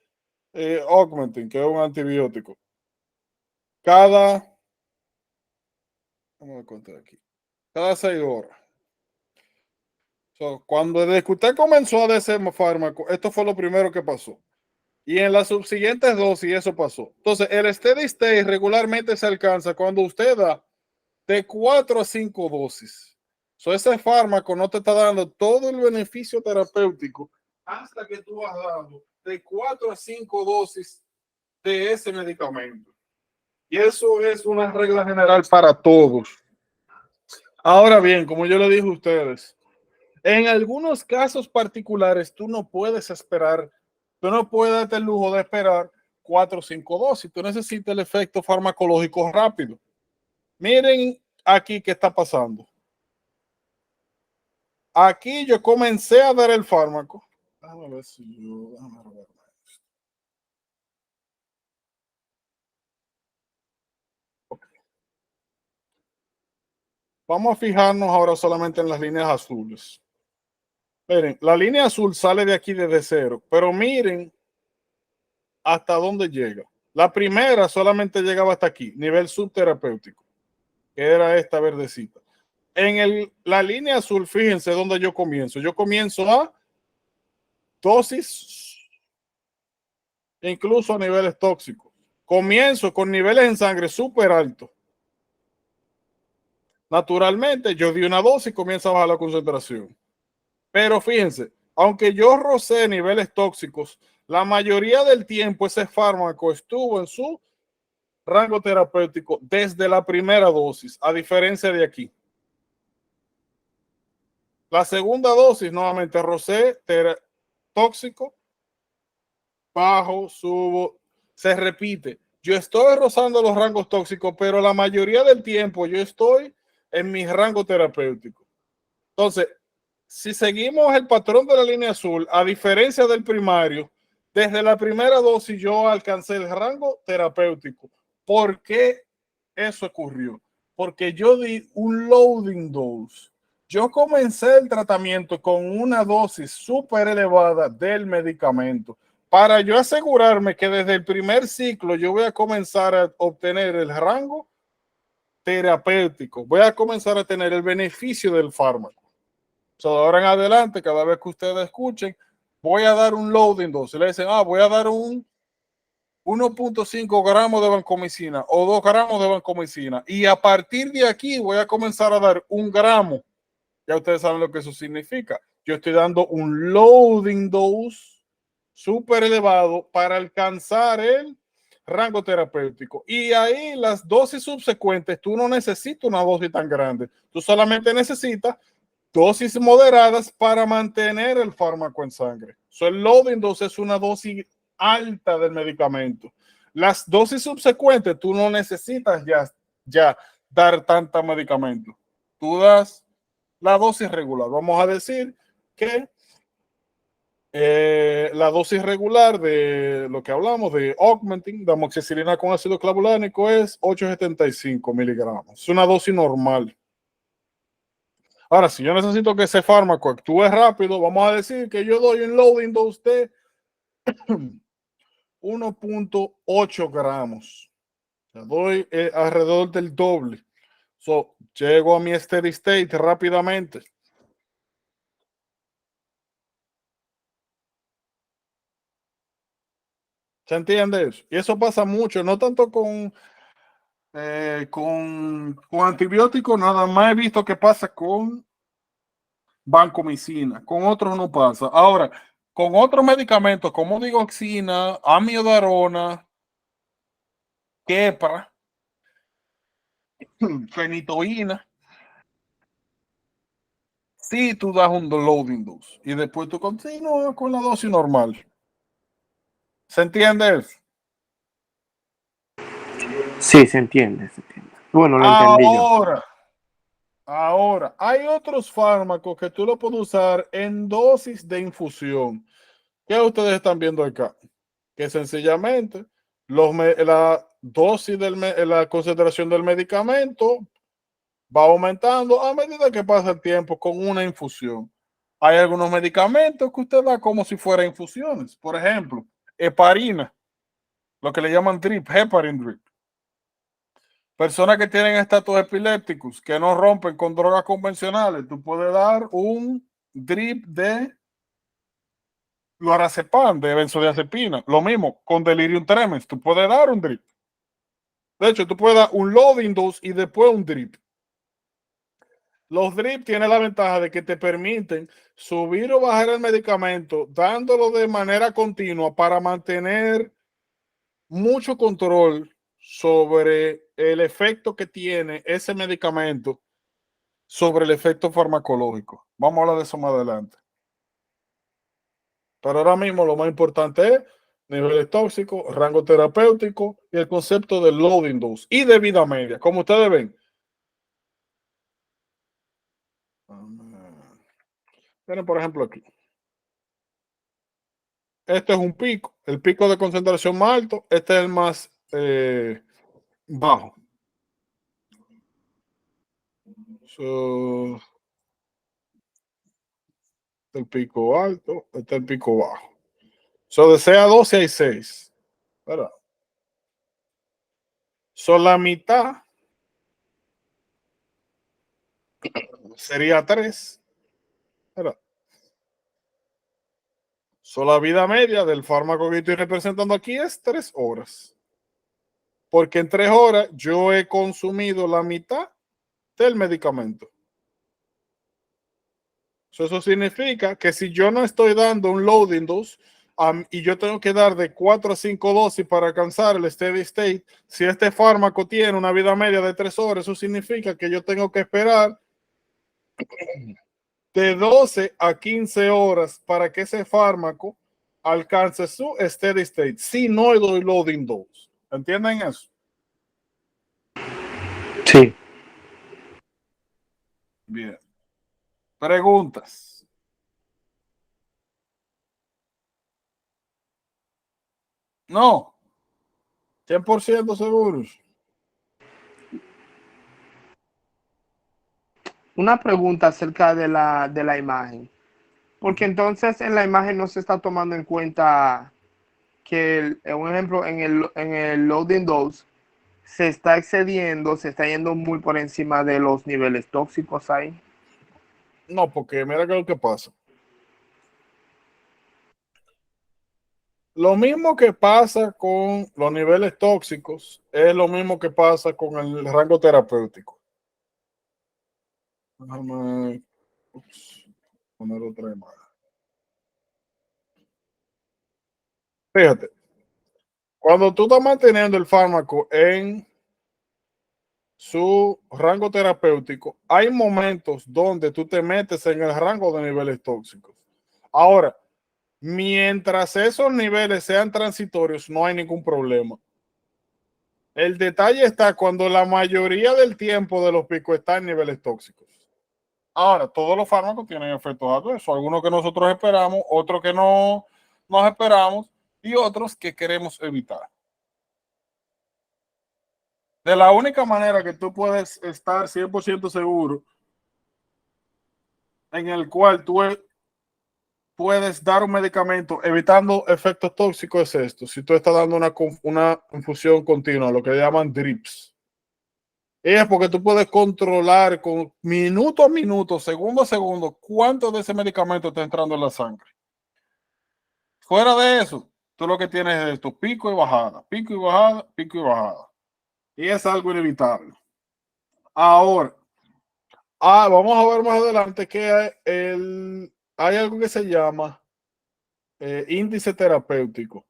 Augmentin, que es un antibiótico. Vamos a contar aquí, cada 6 horas. Cuando desde que usted comenzó a dar ese fármaco, esto fue lo primero que pasó. Y en las subsiguientes dosis eso pasó. Entonces, el steady state regularmente se alcanza cuando usted da de 4 a 5 dosis. Ese fármaco no te está dando todo el beneficio terapéutico hasta que tú has dado de 4 a 5 dosis de ese medicamento. Y eso es una regla general para todos. Ahora bien, como yo le dije a ustedes, en algunos casos particulares tú no puedes esperar, tú no puedes darte el lujo de esperar 4 o 5 dosis. Tú necesitas el efecto farmacológico rápido. Miren aquí qué está pasando. Aquí yo comencé a dar el fármaco. Déjame ver si yo... Okay. Vamos a fijarnos ahora solamente en las líneas azules. Miren, la línea azul sale de aquí desde cero, pero miren hasta dónde llega. La primera solamente llegaba hasta aquí, nivel subterapéutico, que era esta verdecita. En la línea azul, fíjense dónde yo comienzo. Yo comienzo a dosis, incluso a niveles tóxicos. Comienzo con niveles en sangre súper altos. Naturalmente, yo di una dosis y comienza a bajar la concentración. Pero fíjense, aunque yo rocé niveles tóxicos, la mayoría del tiempo ese fármaco estuvo en su rango terapéutico desde la primera dosis, a diferencia de aquí. La segunda dosis, nuevamente, rocé tóxico, bajo, subo, se repite. Yo estoy rozando los rangos tóxicos, pero la mayoría del tiempo yo estoy en mi rango terapéutico. Entonces, si seguimos el patrón de la línea azul, a diferencia del primario, desde la primera dosis yo alcancé el rango terapéutico. ¿Por qué eso ocurrió? Porque yo di un loading dose. Yo comencé el tratamiento con una dosis súper elevada del medicamento para yo asegurarme que desde el primer ciclo yo voy a comenzar a obtener el rango terapéutico. Voy a comenzar a tener el beneficio del fármaco. Ahora en adelante, cada vez que ustedes escuchen, voy a dar un loading dose. Le dicen, voy a dar un 1.5 gramos de vancomicina o 2 gramos de vancomicina. Y a partir de aquí voy a comenzar a dar 1 gramo. Ya ustedes saben lo que eso significa. Yo estoy dando un loading dose súper elevado para alcanzar el rango terapéutico. Y ahí las dosis subsecuentes, tú no necesitas una dosis tan grande. Tú solamente necesitas dosis moderadas para mantener el fármaco en sangre. El loading dose es una dosis alta del medicamento. Las dosis subsecuentes, tú no necesitas ya dar tanta medicamento. Tú das la dosis regular. Vamos a decir que la dosis regular de lo que hablamos de Augmentin, de amoxicilina con ácido clavulánico, es 875 miligramos. Es una dosis normal. Ahora, si yo necesito que ese fármaco actúe rápido, vamos a decir que yo doy un loading dose de 1.8 gramos. O sea, doy alrededor del doble. Llego a mi steady state rápidamente. ¿Se entiende eso? Y eso pasa mucho, no tanto con antibióticos, nada más he visto que pasa con vancomicina, con otros no pasa. Ahora, con otros medicamentos como digoxina, amiodarona, quepra, fenitoína, si tú das un loading dose y después tú continúas con la dosis normal. ¿Se entiende eso? Sí, se entiende, se entiende. Bueno, lo entendí yo. Ahora, hay otros fármacos que tú lo puedes usar en dosis de infusión. ¿Qué ustedes están viendo acá? Que sencillamente la dosis la concentración del medicamento va aumentando a medida que pasa el tiempo con una infusión. Hay algunos medicamentos que usted da como si fueran infusiones. Por ejemplo, heparina, lo que le llaman drip, heparin drip. Personas que tienen estatus epilépticos que no rompen con drogas convencionales, tú puedes dar un drip de lorazepam, de benzodiazepina. Lo mismo con delirium tremens, tú puedes dar un drip. De hecho, tú puedes dar un loading dose y después un drip. Los drip tienen la ventaja de que te permiten subir o bajar el medicamento dándolo de manera continua para mantener mucho control sobre el efecto que tiene ese medicamento sobre el efecto farmacológico. Vamos a hablar de eso más adelante. Pero ahora mismo lo más importante es niveles tóxicos, rango terapéutico y el concepto de loading dose y de vida media. Como ustedes ven. Miren, por ejemplo, aquí. Este es un pico, el pico de concentración más alto, este es el más bajo. El pico alto, este es el pico bajo. De CA12 hay 6. ¿Verdad? La mitad sería 3. ¿Verdad? La vida media del fármaco que estoy representando aquí es 3 horas. Porque en 3 horas yo he consumido la mitad del medicamento. Eso significa que si yo no estoy dando un loading dose y yo tengo que dar de 4 a 5 dosis para alcanzar el steady state, si este fármaco tiene una vida media de 3 horas, eso significa que yo tengo que esperar de 12 a 15 horas para que ese fármaco alcance su steady state, si no doy loading dose. ¿Entienden eso? Sí. Bien. Preguntas. No. 100% seguros. Una pregunta acerca de la imagen. Porque entonces en la imagen no se está tomando en cuenta que, un ejemplo, en el loading dose se está excediendo, se está yendo muy por encima de los niveles tóxicos ahí. No, porque mira qué es lo que pasa. Lo mismo que pasa con los niveles tóxicos es lo mismo que pasa con el rango terapéutico. Déjame poner otra imagen. Fíjate, Cuando tú estás manteniendo el fármaco en su rango terapéutico, hay momentos donde tú te metes en el rango de niveles tóxicos. Ahora, mientras esos niveles sean transitorios, no hay ningún problema. El detalle está cuando la mayoría del tiempo de los picos está en niveles tóxicos. Ahora, todos los fármacos tienen efectos adversos, algunos que nosotros esperamos, otros que no nos esperamos y otros que queremos evitar. De la única manera que tú puedes estar 100% seguro en el cual tú puedes dar un medicamento evitando efectos tóxicos es esto. Si tú estás dando una infusión continua, lo que llaman drips. Es porque tú puedes controlar con minuto a minuto, segundo a segundo, cuánto de ese medicamento está entrando en la sangre. Fuera de eso, tú lo que tienes es esto, pico y bajada, pico y bajada, pico y bajada. Y es algo inevitable. Ahora, vamos a ver más adelante que hay algo que se llama índice terapéutico,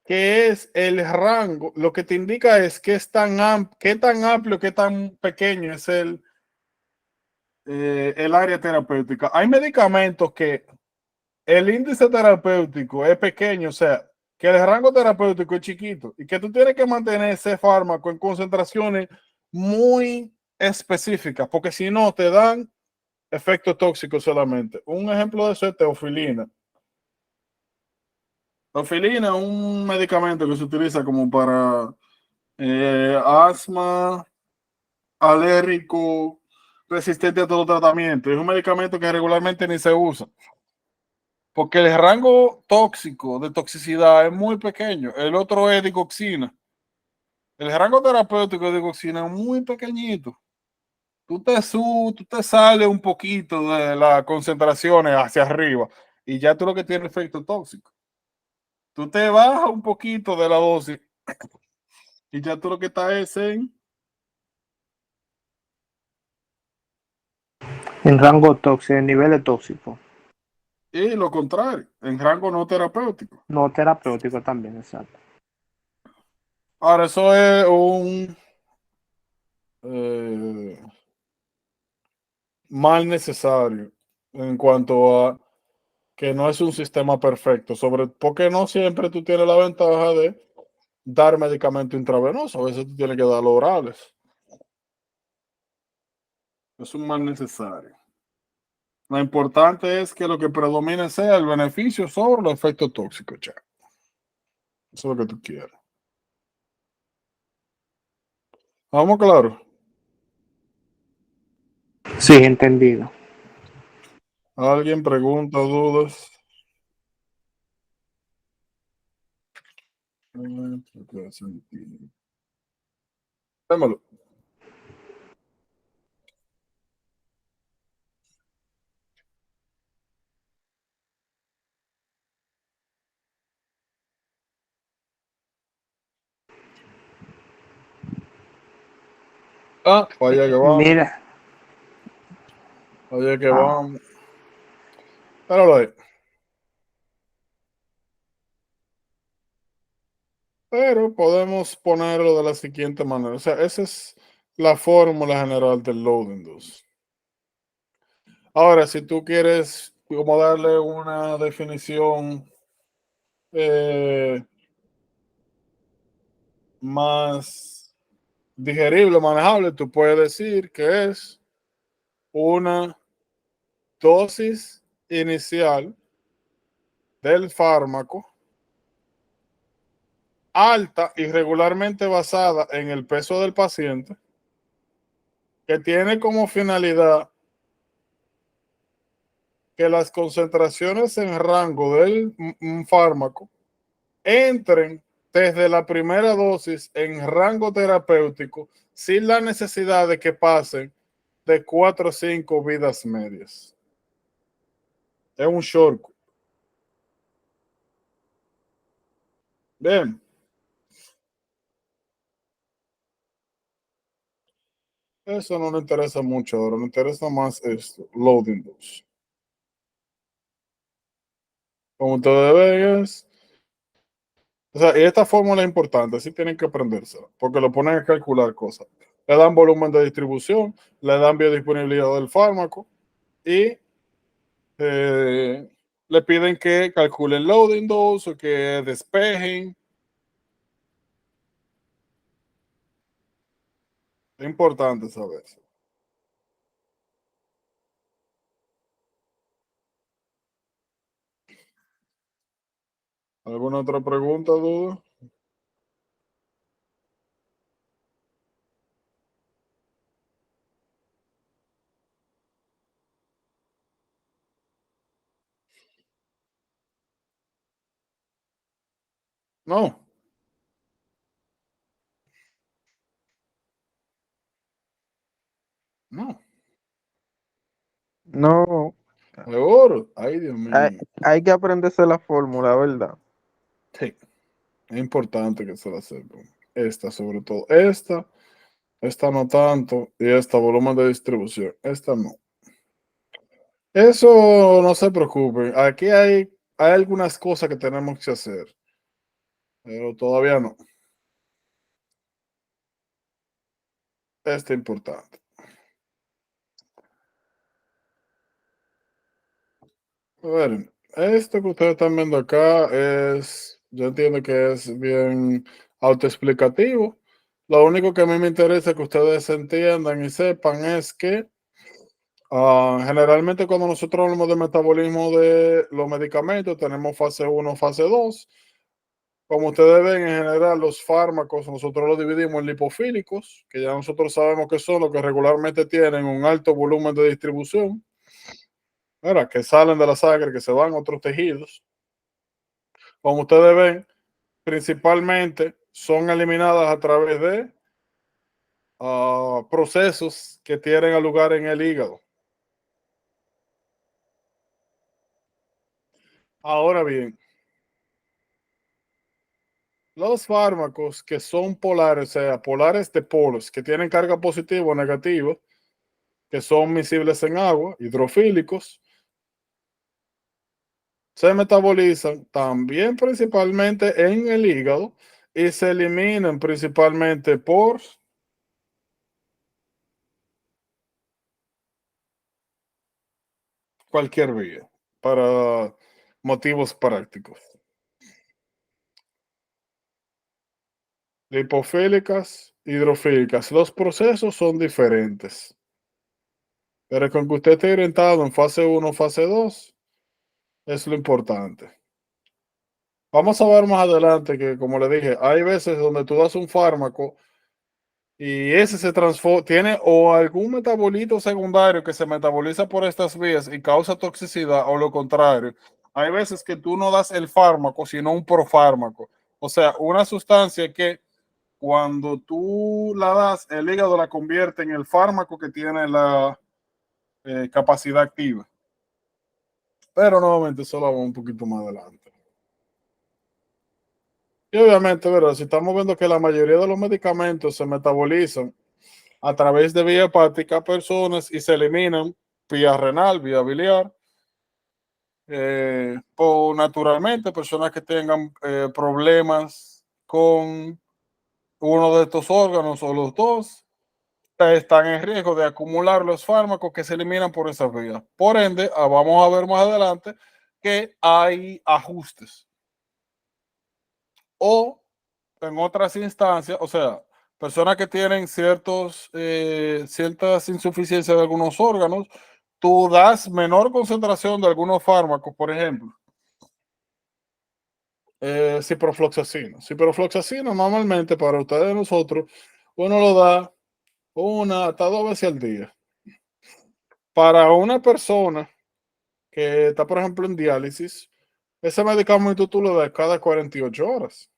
que es el rango, lo que te indica es qué tan amplio, qué tan pequeño es el área terapéutica. Hay medicamentos que el índice terapéutico es pequeño, o sea, que el rango terapéutico es chiquito y que tú tienes que mantener ese fármaco en concentraciones muy específicas, porque si no te dan efectos tóxicos solamente. Un ejemplo de eso es teofilina. Teofilina es un medicamento que se utiliza como para asma, alérgico, resistente a todo tratamiento. Es un medicamento que regularmente ni se usa. Porque el rango tóxico de toxicidad es muy pequeño. El otro es digoxina. El rango terapéutico de digoxina es muy pequeñito. Tú te sales un poquito de las concentraciones hacia arriba y ya tú lo que tienes efecto tóxico. Tú te bajas un poquito de la dosis y ya tú lo que estás es En rango tóxico, en niveles tóxicos. y lo contrario, en rango no terapéutico. No terapéutico también, exacto. Ahora, eso es un eh, mal necesario en cuanto a que no es un sistema perfecto, porque no siempre tú tienes la ventaja de dar medicamento intravenoso, a veces tú tienes que dar orales. Es un mal necesario. Lo importante es que lo que predomine sea el beneficio sobre los efectos tóxicos, ya. Eso es lo que tú quieres. ¿Vamos claro? Sí, entendido. ¿Alguien pregunta, dudas? Démoslo. Vaya que vamos. Mira, Vaya que ah, vamos. Páralo ahí. Pero podemos ponerlo de la siguiente manera. O sea, esa es la fórmula general del loading dose. Ahora, si tú quieres como darle una definición más digerible, manejable, tú puedes decir que es una dosis inicial del fármaco alta y regularmente basada en el peso del paciente, que tiene como finalidad que las concentraciones en rango del fármaco entren desde la primera dosis en rango terapéutico sin la necesidad de que pasen de 4 a 5 vidas medias. Es un shortcut. Bien. Eso no me interesa mucho ahora. Me interesa más esto. Loading dose. Como ustedes ven, O sea, y esta fórmula es importante, sí tienen que aprendérsela, porque lo ponen a calcular cosas. Le dan volumen de distribución, le dan biodisponibilidad del fármaco y le piden que calculen loading dose o que despejen. Es importante saber eso. ¿Alguna otra pregunta, duda? No. No. No, Seguro. Ay, Dios hay, mío. hay que aprenderse la fórmula, ¿verdad? Sí. Es importante que se la sepan. Esta, sobre todo. Esta no tanto. Y esta, volumen de distribución. Esta no. Eso no se preocupen. Aquí hay algunas cosas que tenemos que hacer, pero todavía no. Esta es importante. A ver, esto que ustedes están viendo acá yo entiendo que es bien autoexplicativo. Lo único que a mí me interesa que ustedes entiendan y sepan es que generalmente cuando nosotros hablamos de metabolismo de los medicamentos, tenemos fase 1, fase 2. Como ustedes ven, en general, los fármacos nosotros los dividimos en lipofílicos, que ya nosotros sabemos que son los que regularmente tienen un alto volumen de distribución, ¿verdad? Que salen de la sangre, que se van a otros tejidos. Como ustedes ven, principalmente son eliminadas a través de procesos que tienen lugar en el hígado. Ahora bien, los fármacos que son polares, o sea, polares de polos, que tienen carga positiva o negativa, que son miscibles en agua, hidrofílicos, se metabolizan también principalmente en el hígado y se eliminan principalmente por cualquier vía, para motivos prácticos. Lipofílicas, hidrofílicas, los procesos son diferentes, pero con que usted esté orientado en fase 1, fase 2, es lo importante. Vamos a ver más adelante que, como le dije, hay veces donde tú das un fármaco y ese se transforma, tiene o algún metabolito secundario que se metaboliza por estas vías y causa toxicidad, o lo contrario. Hay veces que tú no das el fármaco, sino un profármaco. O sea, una sustancia que cuando tú la das, el hígado la convierte en el fármaco que tiene la capacidad activa. Pero nuevamente, eso lo vamos un poquito más adelante. Y obviamente, ¿verdad? Si estamos viendo que la mayoría de los medicamentos se metabolizan a través de vía hepática a personas y se eliminan vía renal, vía biliar, o naturalmente personas que tengan problemas con uno de estos órganos o los dos, están en riesgo de acumular los fármacos que se eliminan por esas vías. Por ende, vamos a ver más adelante que hay ajustes o en otras instancias, o sea, personas que tienen ciertas insuficiencias de algunos órganos, tú das menor concentración de algunos fármacos, por ejemplo, ciprofloxacino. Ciprofloxacino normalmente para ustedes nosotros, uno lo da una hasta 2 veces al día. Para una persona que está, por ejemplo, en diálisis, ese medicamento tú lo das cada 48 horas.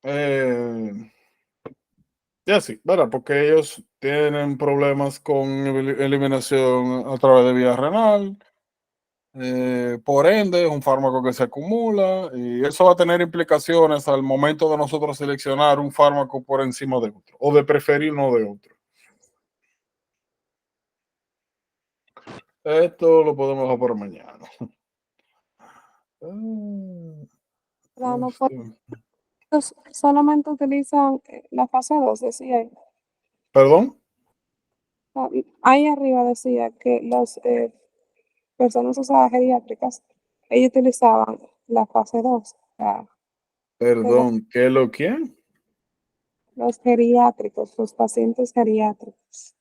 Eh, Y así, ¿verdad? Porque ellos tienen problemas con eliminación a través de vía renal. Por ende, es un fármaco que se acumula y eso va a tener implicaciones al momento de nosotros seleccionar un fármaco por encima de otro o de preferir uno de otro. Esto lo podemos dejar por mañana. Pero no por Esto. eso solamente utilizan la fase 2, decía ahí. ¿Perdón? Ahí arriba decía que las personas usadas geriátricas, ellos utilizaban la fase 2, pero Perdón, ¿qué lo quién? los geriátricos, los pacientes geriátricos.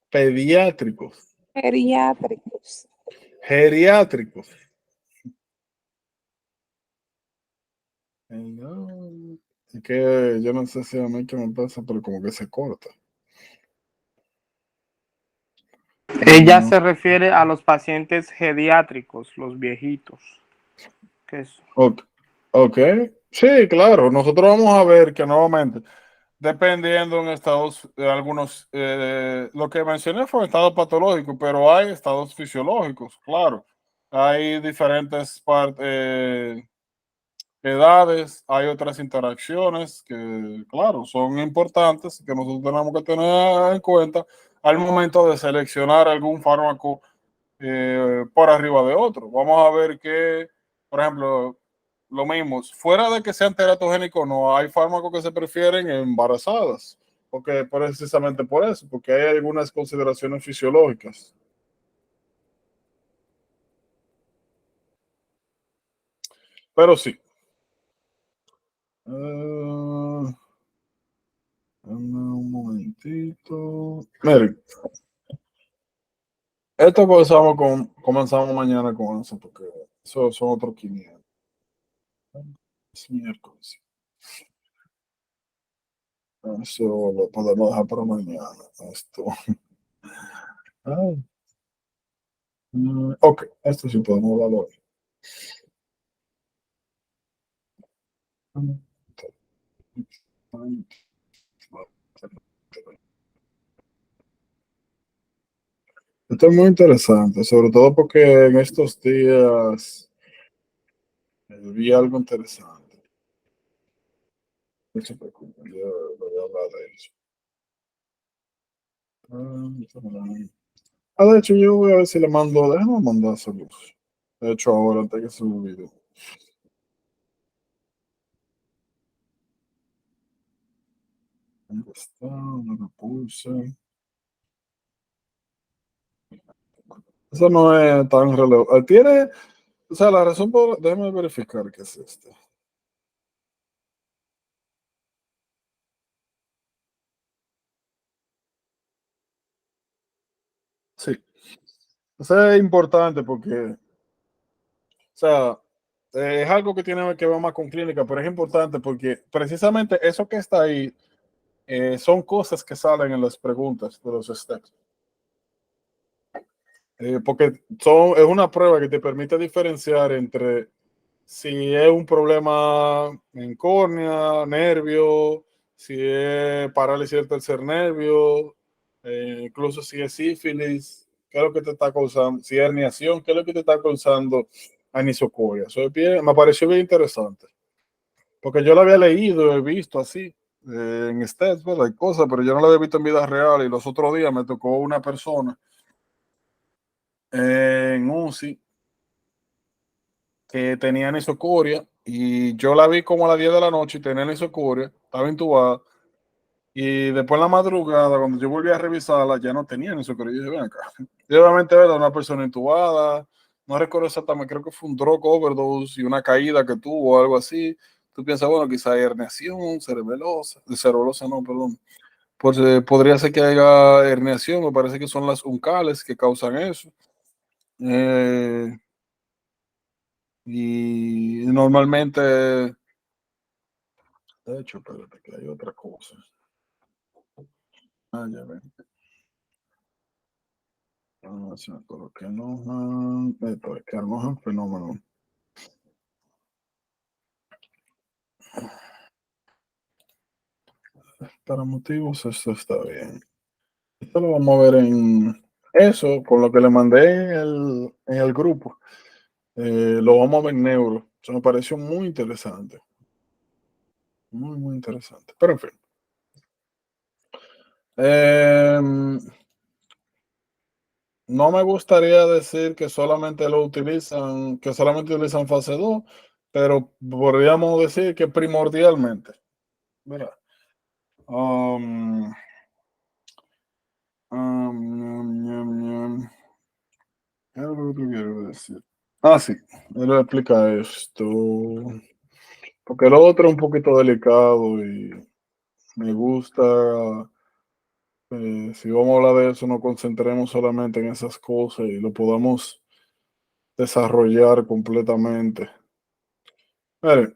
Pediátricos, Geriátricos. geriátricos. No, es que yo no sé si a mí qué me pasa, pero como que se corta. Ella No. se refiere a los pacientes geriátricos, los viejitos. Que es, Ok, ok. Sí, claro. Nosotros vamos a ver que nuevamente, dependiendo en estados, algunos, lo que mencioné fue estado patológico, pero hay estados fisiológicos, claro. Hay diferentes edades, hay otras interacciones que, claro, son importantes que nosotros tenemos que tener en cuenta al momento de seleccionar algún fármaco por arriba de otro. Vamos a ver que, por ejemplo, lo mismo, fuera de que sean teratogénicos, no hay fármacos que se prefieren en embarazadas, porque precisamente por eso, porque hay algunas consideraciones fisiológicas. Pero sí. Dame un momentito. Miren, esto comenzamos mañana con eso, porque eso son otros 500. Es miércoles. Eso lo podemos dejar para mañana. Esto. Ok, esto sí podemos darlo hoy. Esto es muy interesante, sobre todo porque en estos días vi algo interesante. No se preocupen, yo voy a hablar de eso. De hecho, yo voy a ver si le mando, déjame mandárselos. De hecho, ahora, antes que se me olvide. ¿Dónde está? No lo puse. Eso no es tan relevante. Tiene, o sea, la razón por, déjame verificar qué es este. Sí, o sea, es importante porque, o sea, es algo que tiene que ver más con clínica, pero es importante porque precisamente eso que está ahí son cosas que salen en las preguntas de los steps. Porque es una prueba que te permite diferenciar entre si es un problema en córnea, nervio, si es parálisis del tercer nervio, incluso si es sífilis, qué es lo que te está causando, si es herniación, qué es lo que te está causando anisocoria. Eso me pareció bien interesante, porque yo lo había leído, he visto así en stats, ¿verdad? Hay cosas, pero yo no lo había visto en vida real y los otros días me tocó una persona en UCI que tenía anisocoria y yo la vi como a las 10 de la noche y tenía anisocoria, estaba intubada y después en la madrugada cuando yo volví a revisarla ya no tenía anisocoria. Yo dije, ven acá. Y obviamente era una persona intubada, no recuerdo exactamente, creo que fue un drug overdose y una caída que tuvo o algo así. Tú piensas, bueno, quizá hay herniación cerebelosa no, perdón. Pues podría ser que haya herniación, me parece que son las uncales que causan eso. Y normalmente, de hecho, espérate, que hay otra cosa. Ya ven. Se me acuerdo que enojan, que enojan fenómeno. Para motivos, esto está bien. Esto lo vamos a ver en eso, con lo que le mandé en el grupo. Lo vamos a ver en neuro. Eso me pareció muy interesante. Muy, muy interesante. Pero en fin. no me gustaría decir que solamente utilizan fase 2, pero podríamos decir que primordialmente. Mira. ¿Qué es lo que quiero decir? Sí, él explica esto. Porque lo otro es un poquito delicado y me gusta, si vamos a hablar de eso, nos concentremos solamente en esas cosas y lo podamos desarrollar completamente. Miren,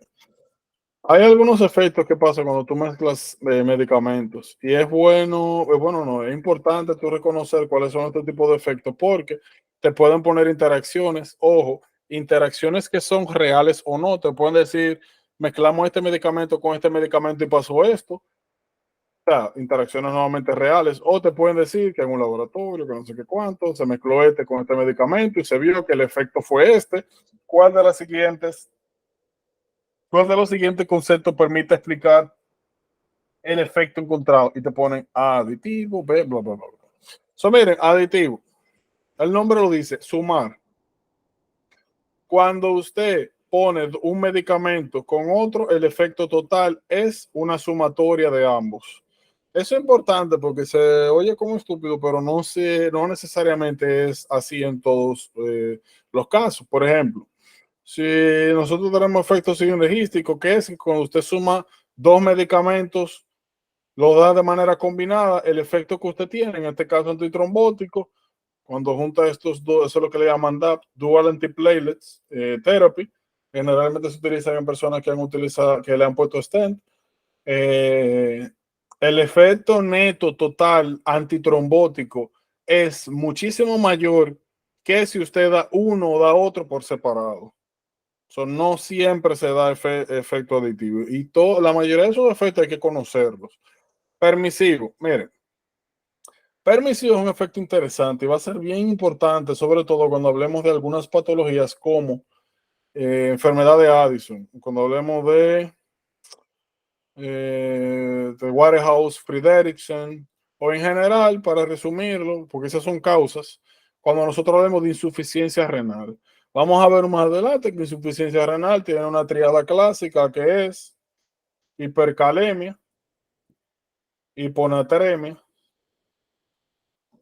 hay algunos efectos que pasan cuando tú mezclas medicamentos y no, es importante tú reconocer cuáles son este tipo de efectos porque te pueden poner interacciones, ojo, interacciones que son reales o no, te pueden decir, mezclamos este medicamento con este medicamento y pasó esto, o sea, interacciones nuevamente reales, o te pueden decir que en un laboratorio, que no sé qué cuánto, se mezcló este con este medicamento y se vio que el efecto fue este. ¿Cuál de las siguientes? ¿Cuál de los siguientes conceptos permite explicar el efecto encontrado? Y te ponen aditivo, B, bla, bla, bla. Miren, aditivo. El nombre lo dice, sumar. Cuando usted pone un medicamento con otro, el efecto total es una sumatoria de ambos. Eso es importante porque se oye como estúpido, pero no necesariamente es así en todos los casos. Por ejemplo, si nosotros tenemos efecto sinergístico, que es cuando usted suma dos medicamentos, lo da de manera combinada, el efecto que usted tiene, en este caso antitrombótico, cuando junta estos dos, eso es lo que le llaman DAP, Dual Antiplatelets Therapy, generalmente se utilizan en personas que le han puesto stent. El efecto neto total antitrombótico es muchísimo mayor que si usted da uno o da otro por separado. No siempre se da efecto aditivo y la mayoría de esos efectos hay que conocerlos. Permisivo, miren, permisivo es un efecto interesante y va a ser bien importante, sobre todo cuando hablemos de algunas patologías como enfermedad de Addison, cuando hablemos de Waterhouse-Friderichsen o en general, para resumirlo, porque esas son causas, cuando nosotros hablemos de insuficiencia renal. Vamos a ver más adelante que insuficiencia renal tiene una triada clásica que es hipercalemia, hiponatremia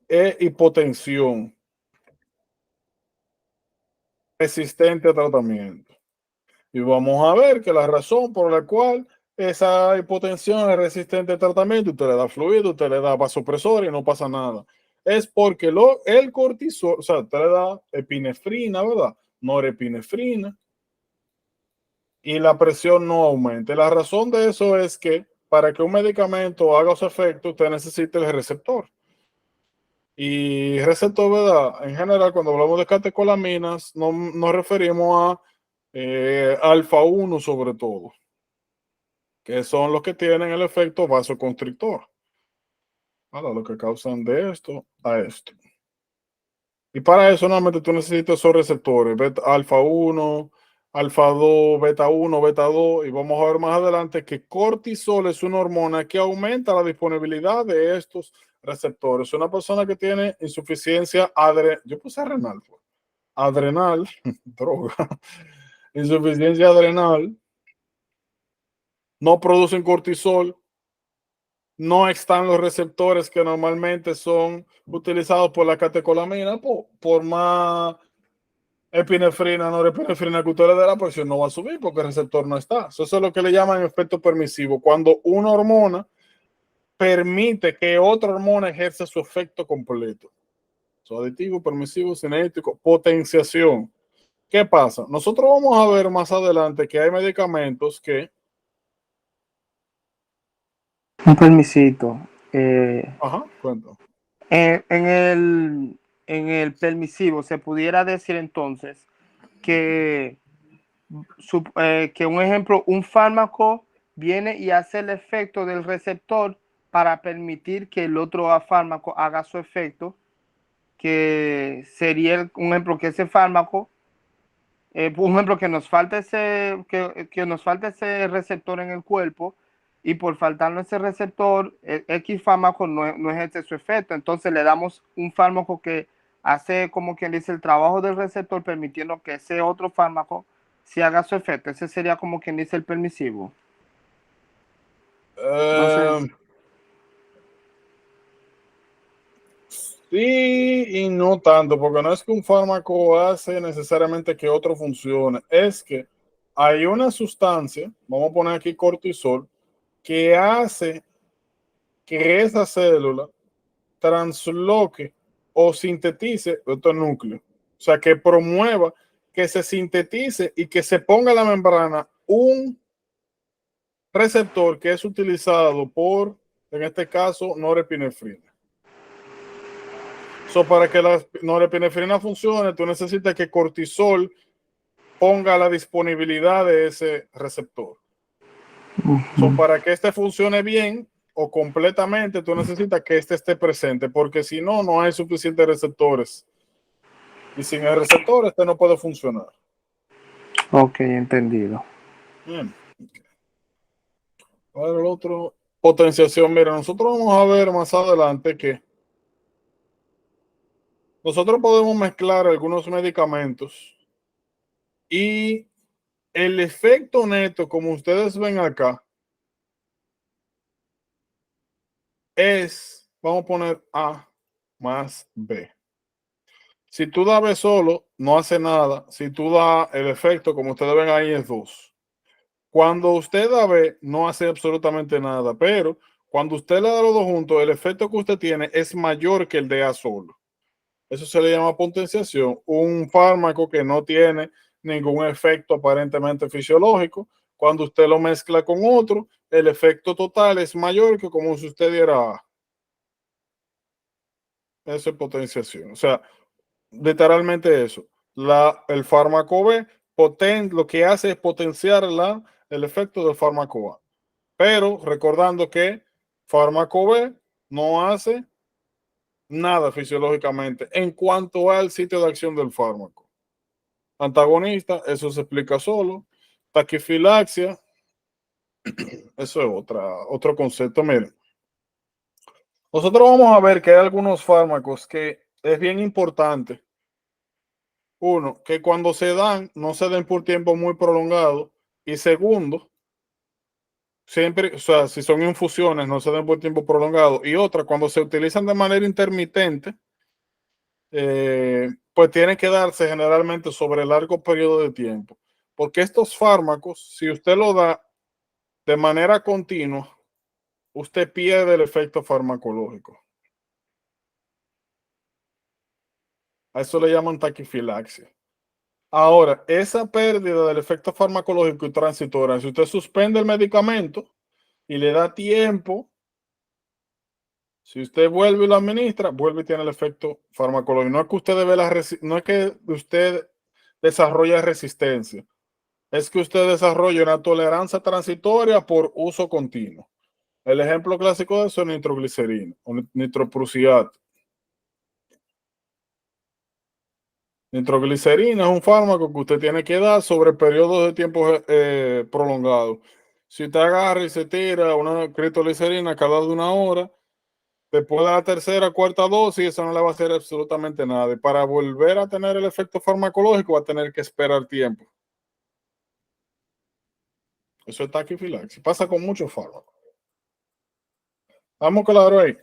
e hipotensión resistente a tratamiento. Y vamos a ver que la razón por la cual esa hipotensión es resistente al tratamiento, usted le da fluido, usted le da vasopresor y no pasa nada. Es porque el cortisol, o sea, usted le da epinefrina, ¿verdad? Norepinefrina, y la presión no aumenta. La razón de eso es que para que un medicamento haga su efecto, usted necesita el receptor. Y receptor, ¿verdad? En general, cuando hablamos de catecolaminas, no nos referimos a alfa 1 sobre todo, que son los que tienen el efecto vasoconstrictor. Lo que causan de esto a esto. Y para eso normalmente tú necesitas esos receptores, alfa 1, alfa 2, beta 1, beta 2, y vamos a ver más adelante que cortisol es una hormona que aumenta la disponibilidad de estos receptores. Una persona que tiene insuficiencia adrenal, droga, insuficiencia adrenal, no producen cortisol, no están los receptores que normalmente son utilizados por la catecolamina, por más epinefrina, norepinefrina que usted le dé, la presión no va a subir porque el receptor no está. Eso es lo que le llaman efecto permisivo, cuando una hormona permite que otra hormona ejerza su efecto completo. Aditivo, permisivo, cinético, potenciación. ¿Qué pasa? Nosotros vamos a ver más adelante que hay medicamentos que... Un permisito. Ajá, cuento. En el permisivo se pudiera decir entonces que, que un ejemplo, un fármaco viene y hace el efecto del receptor para permitir que el otro fármaco haga su efecto, que sería un ejemplo que ese fármaco, un ejemplo que nos falta que nos falta ese receptor en el cuerpo, y por faltarnos ese receptor, X fármaco no ejerce su efecto. Entonces le damos un fármaco que hace como quien dice el trabajo del receptor permitiendo que ese otro fármaco sí haga su efecto. Ese sería como quien dice el permisivo. No sé. Eh, sí y no tanto, porque no es que un fármaco hace necesariamente que otro funcione, es que hay una sustancia, vamos a poner aquí cortisol, que hace que esa célula transloque o sintetice estos núcleos. O sea, que promueva que se sintetice y que se ponga en la membrana un receptor que es utilizado por, en este caso, norepinefrina. So, para que la norepinefrina funcione, tú necesitas que cortisol ponga la disponibilidad de ese receptor. So, para que este funcione bien o completamente, tú necesitas que este esté presente, porque si no, no hay suficientes receptores. Y sin el receptor, este no puede funcionar. Ok, entendido. Bien. Ahora el otro, potenciación. Mira, nosotros vamos a ver más adelante que nosotros podemos mezclar algunos medicamentos y el efecto neto, como ustedes ven acá, es, vamos a poner A más B. Si tú das B solo, no hace nada. Si tú das el efecto, como ustedes ven ahí, es 2. Cuando usted da B, no hace absolutamente nada, pero cuando usted le da los dos juntos, el efecto que usted tiene es mayor que el de A solo. Eso se le llama potenciación. Un fármaco que no tiene ningún efecto aparentemente fisiológico, cuando usted lo mezcla con otro, el efecto total es mayor que como si usted diera A. Eso es potenciación. O sea, literalmente eso. El fármaco B lo que hace es potenciar el efecto del fármaco A. Pero recordando que fármaco B no hace nada fisiológicamente en cuanto al sitio de acción del fármaco. Antagonista, eso se explica solo. Taquifilaxia, eso es otro concepto. Miren, nosotros vamos a ver que hay algunos fármacos que es bien importante. Uno, que cuando se dan, no se den por tiempo muy prolongado. Y segundo, siempre, o sea, si son infusiones, no se den por tiempo prolongado. Y otra, cuando se utilizan de manera intermitente, pues tienen que darse generalmente sobre largo periodo de tiempo. Porque estos fármacos, si usted lo da de manera continua, usted pierde el efecto farmacológico. A eso le llaman taquifilaxia. Ahora, esa pérdida del efecto farmacológico y transitoria, si usted suspende el medicamento y le da tiempo, si usted vuelve y lo administra, vuelve y tiene el efecto farmacológico. No es que usted no es que usted desarrolla resistencia, es que usted desarrolla una tolerancia transitoria por uso continuo. El ejemplo clásico de eso es nitroglicerina o nitroprusiato. Nitroglicerina es un fármaco que usted tiene que dar sobre periodos de tiempo prolongados. Si usted agarra y se tira una nitroglicerina cada 1 hora, después de la tercera, cuarta dosis, eso no le va a hacer absolutamente nada. Y para volver a tener el efecto farmacológico, va a tener que esperar tiempo. Eso es taquifilaxia. Pasa con muchos fármacos. ¿Estamos claros ahí?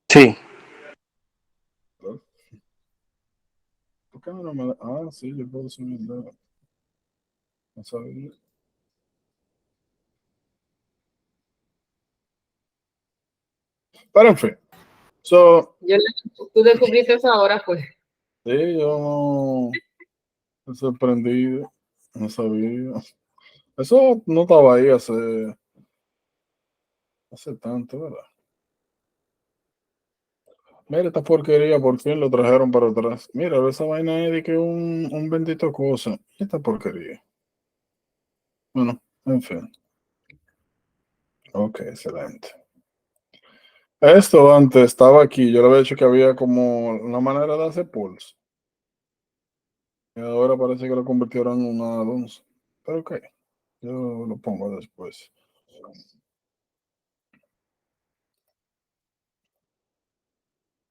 Sí. ¿Por qué no me da? Ah, sí, yo puedo subir. No sabía. Pero en fin. Tú descubriste eso ahora, pues. Sí, yo no me sorprendí. No sabía. Eso no estaba ahí hace tanto, ¿verdad? Mira, esta porquería por fin lo trajeron para atrás. Mira, esa vaina es de que un bendito cosa. Esta porquería. Bueno, en fin. Ok, excelente. Esto antes estaba aquí. Yo le había dicho que había como una manera de hacer pulse. Y ahora parece que lo convirtieron en una Alonso. Pero ok, yo lo pongo después.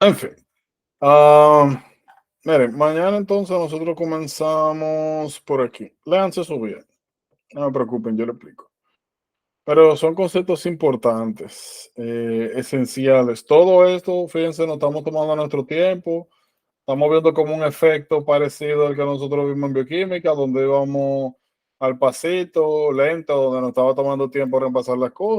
En fin. Miren, mañana entonces nosotros comenzamos por aquí. Léanse su bien. No me preocupen, yo le explico. Pero son conceptos importantes, esenciales. Todo esto, fíjense, nos estamos tomando nuestro tiempo. Estamos viendo como un efecto parecido al que nosotros vimos en bioquímica, donde íbamos al pasito, lento, donde nos estaba tomando tiempo repasar las cosas.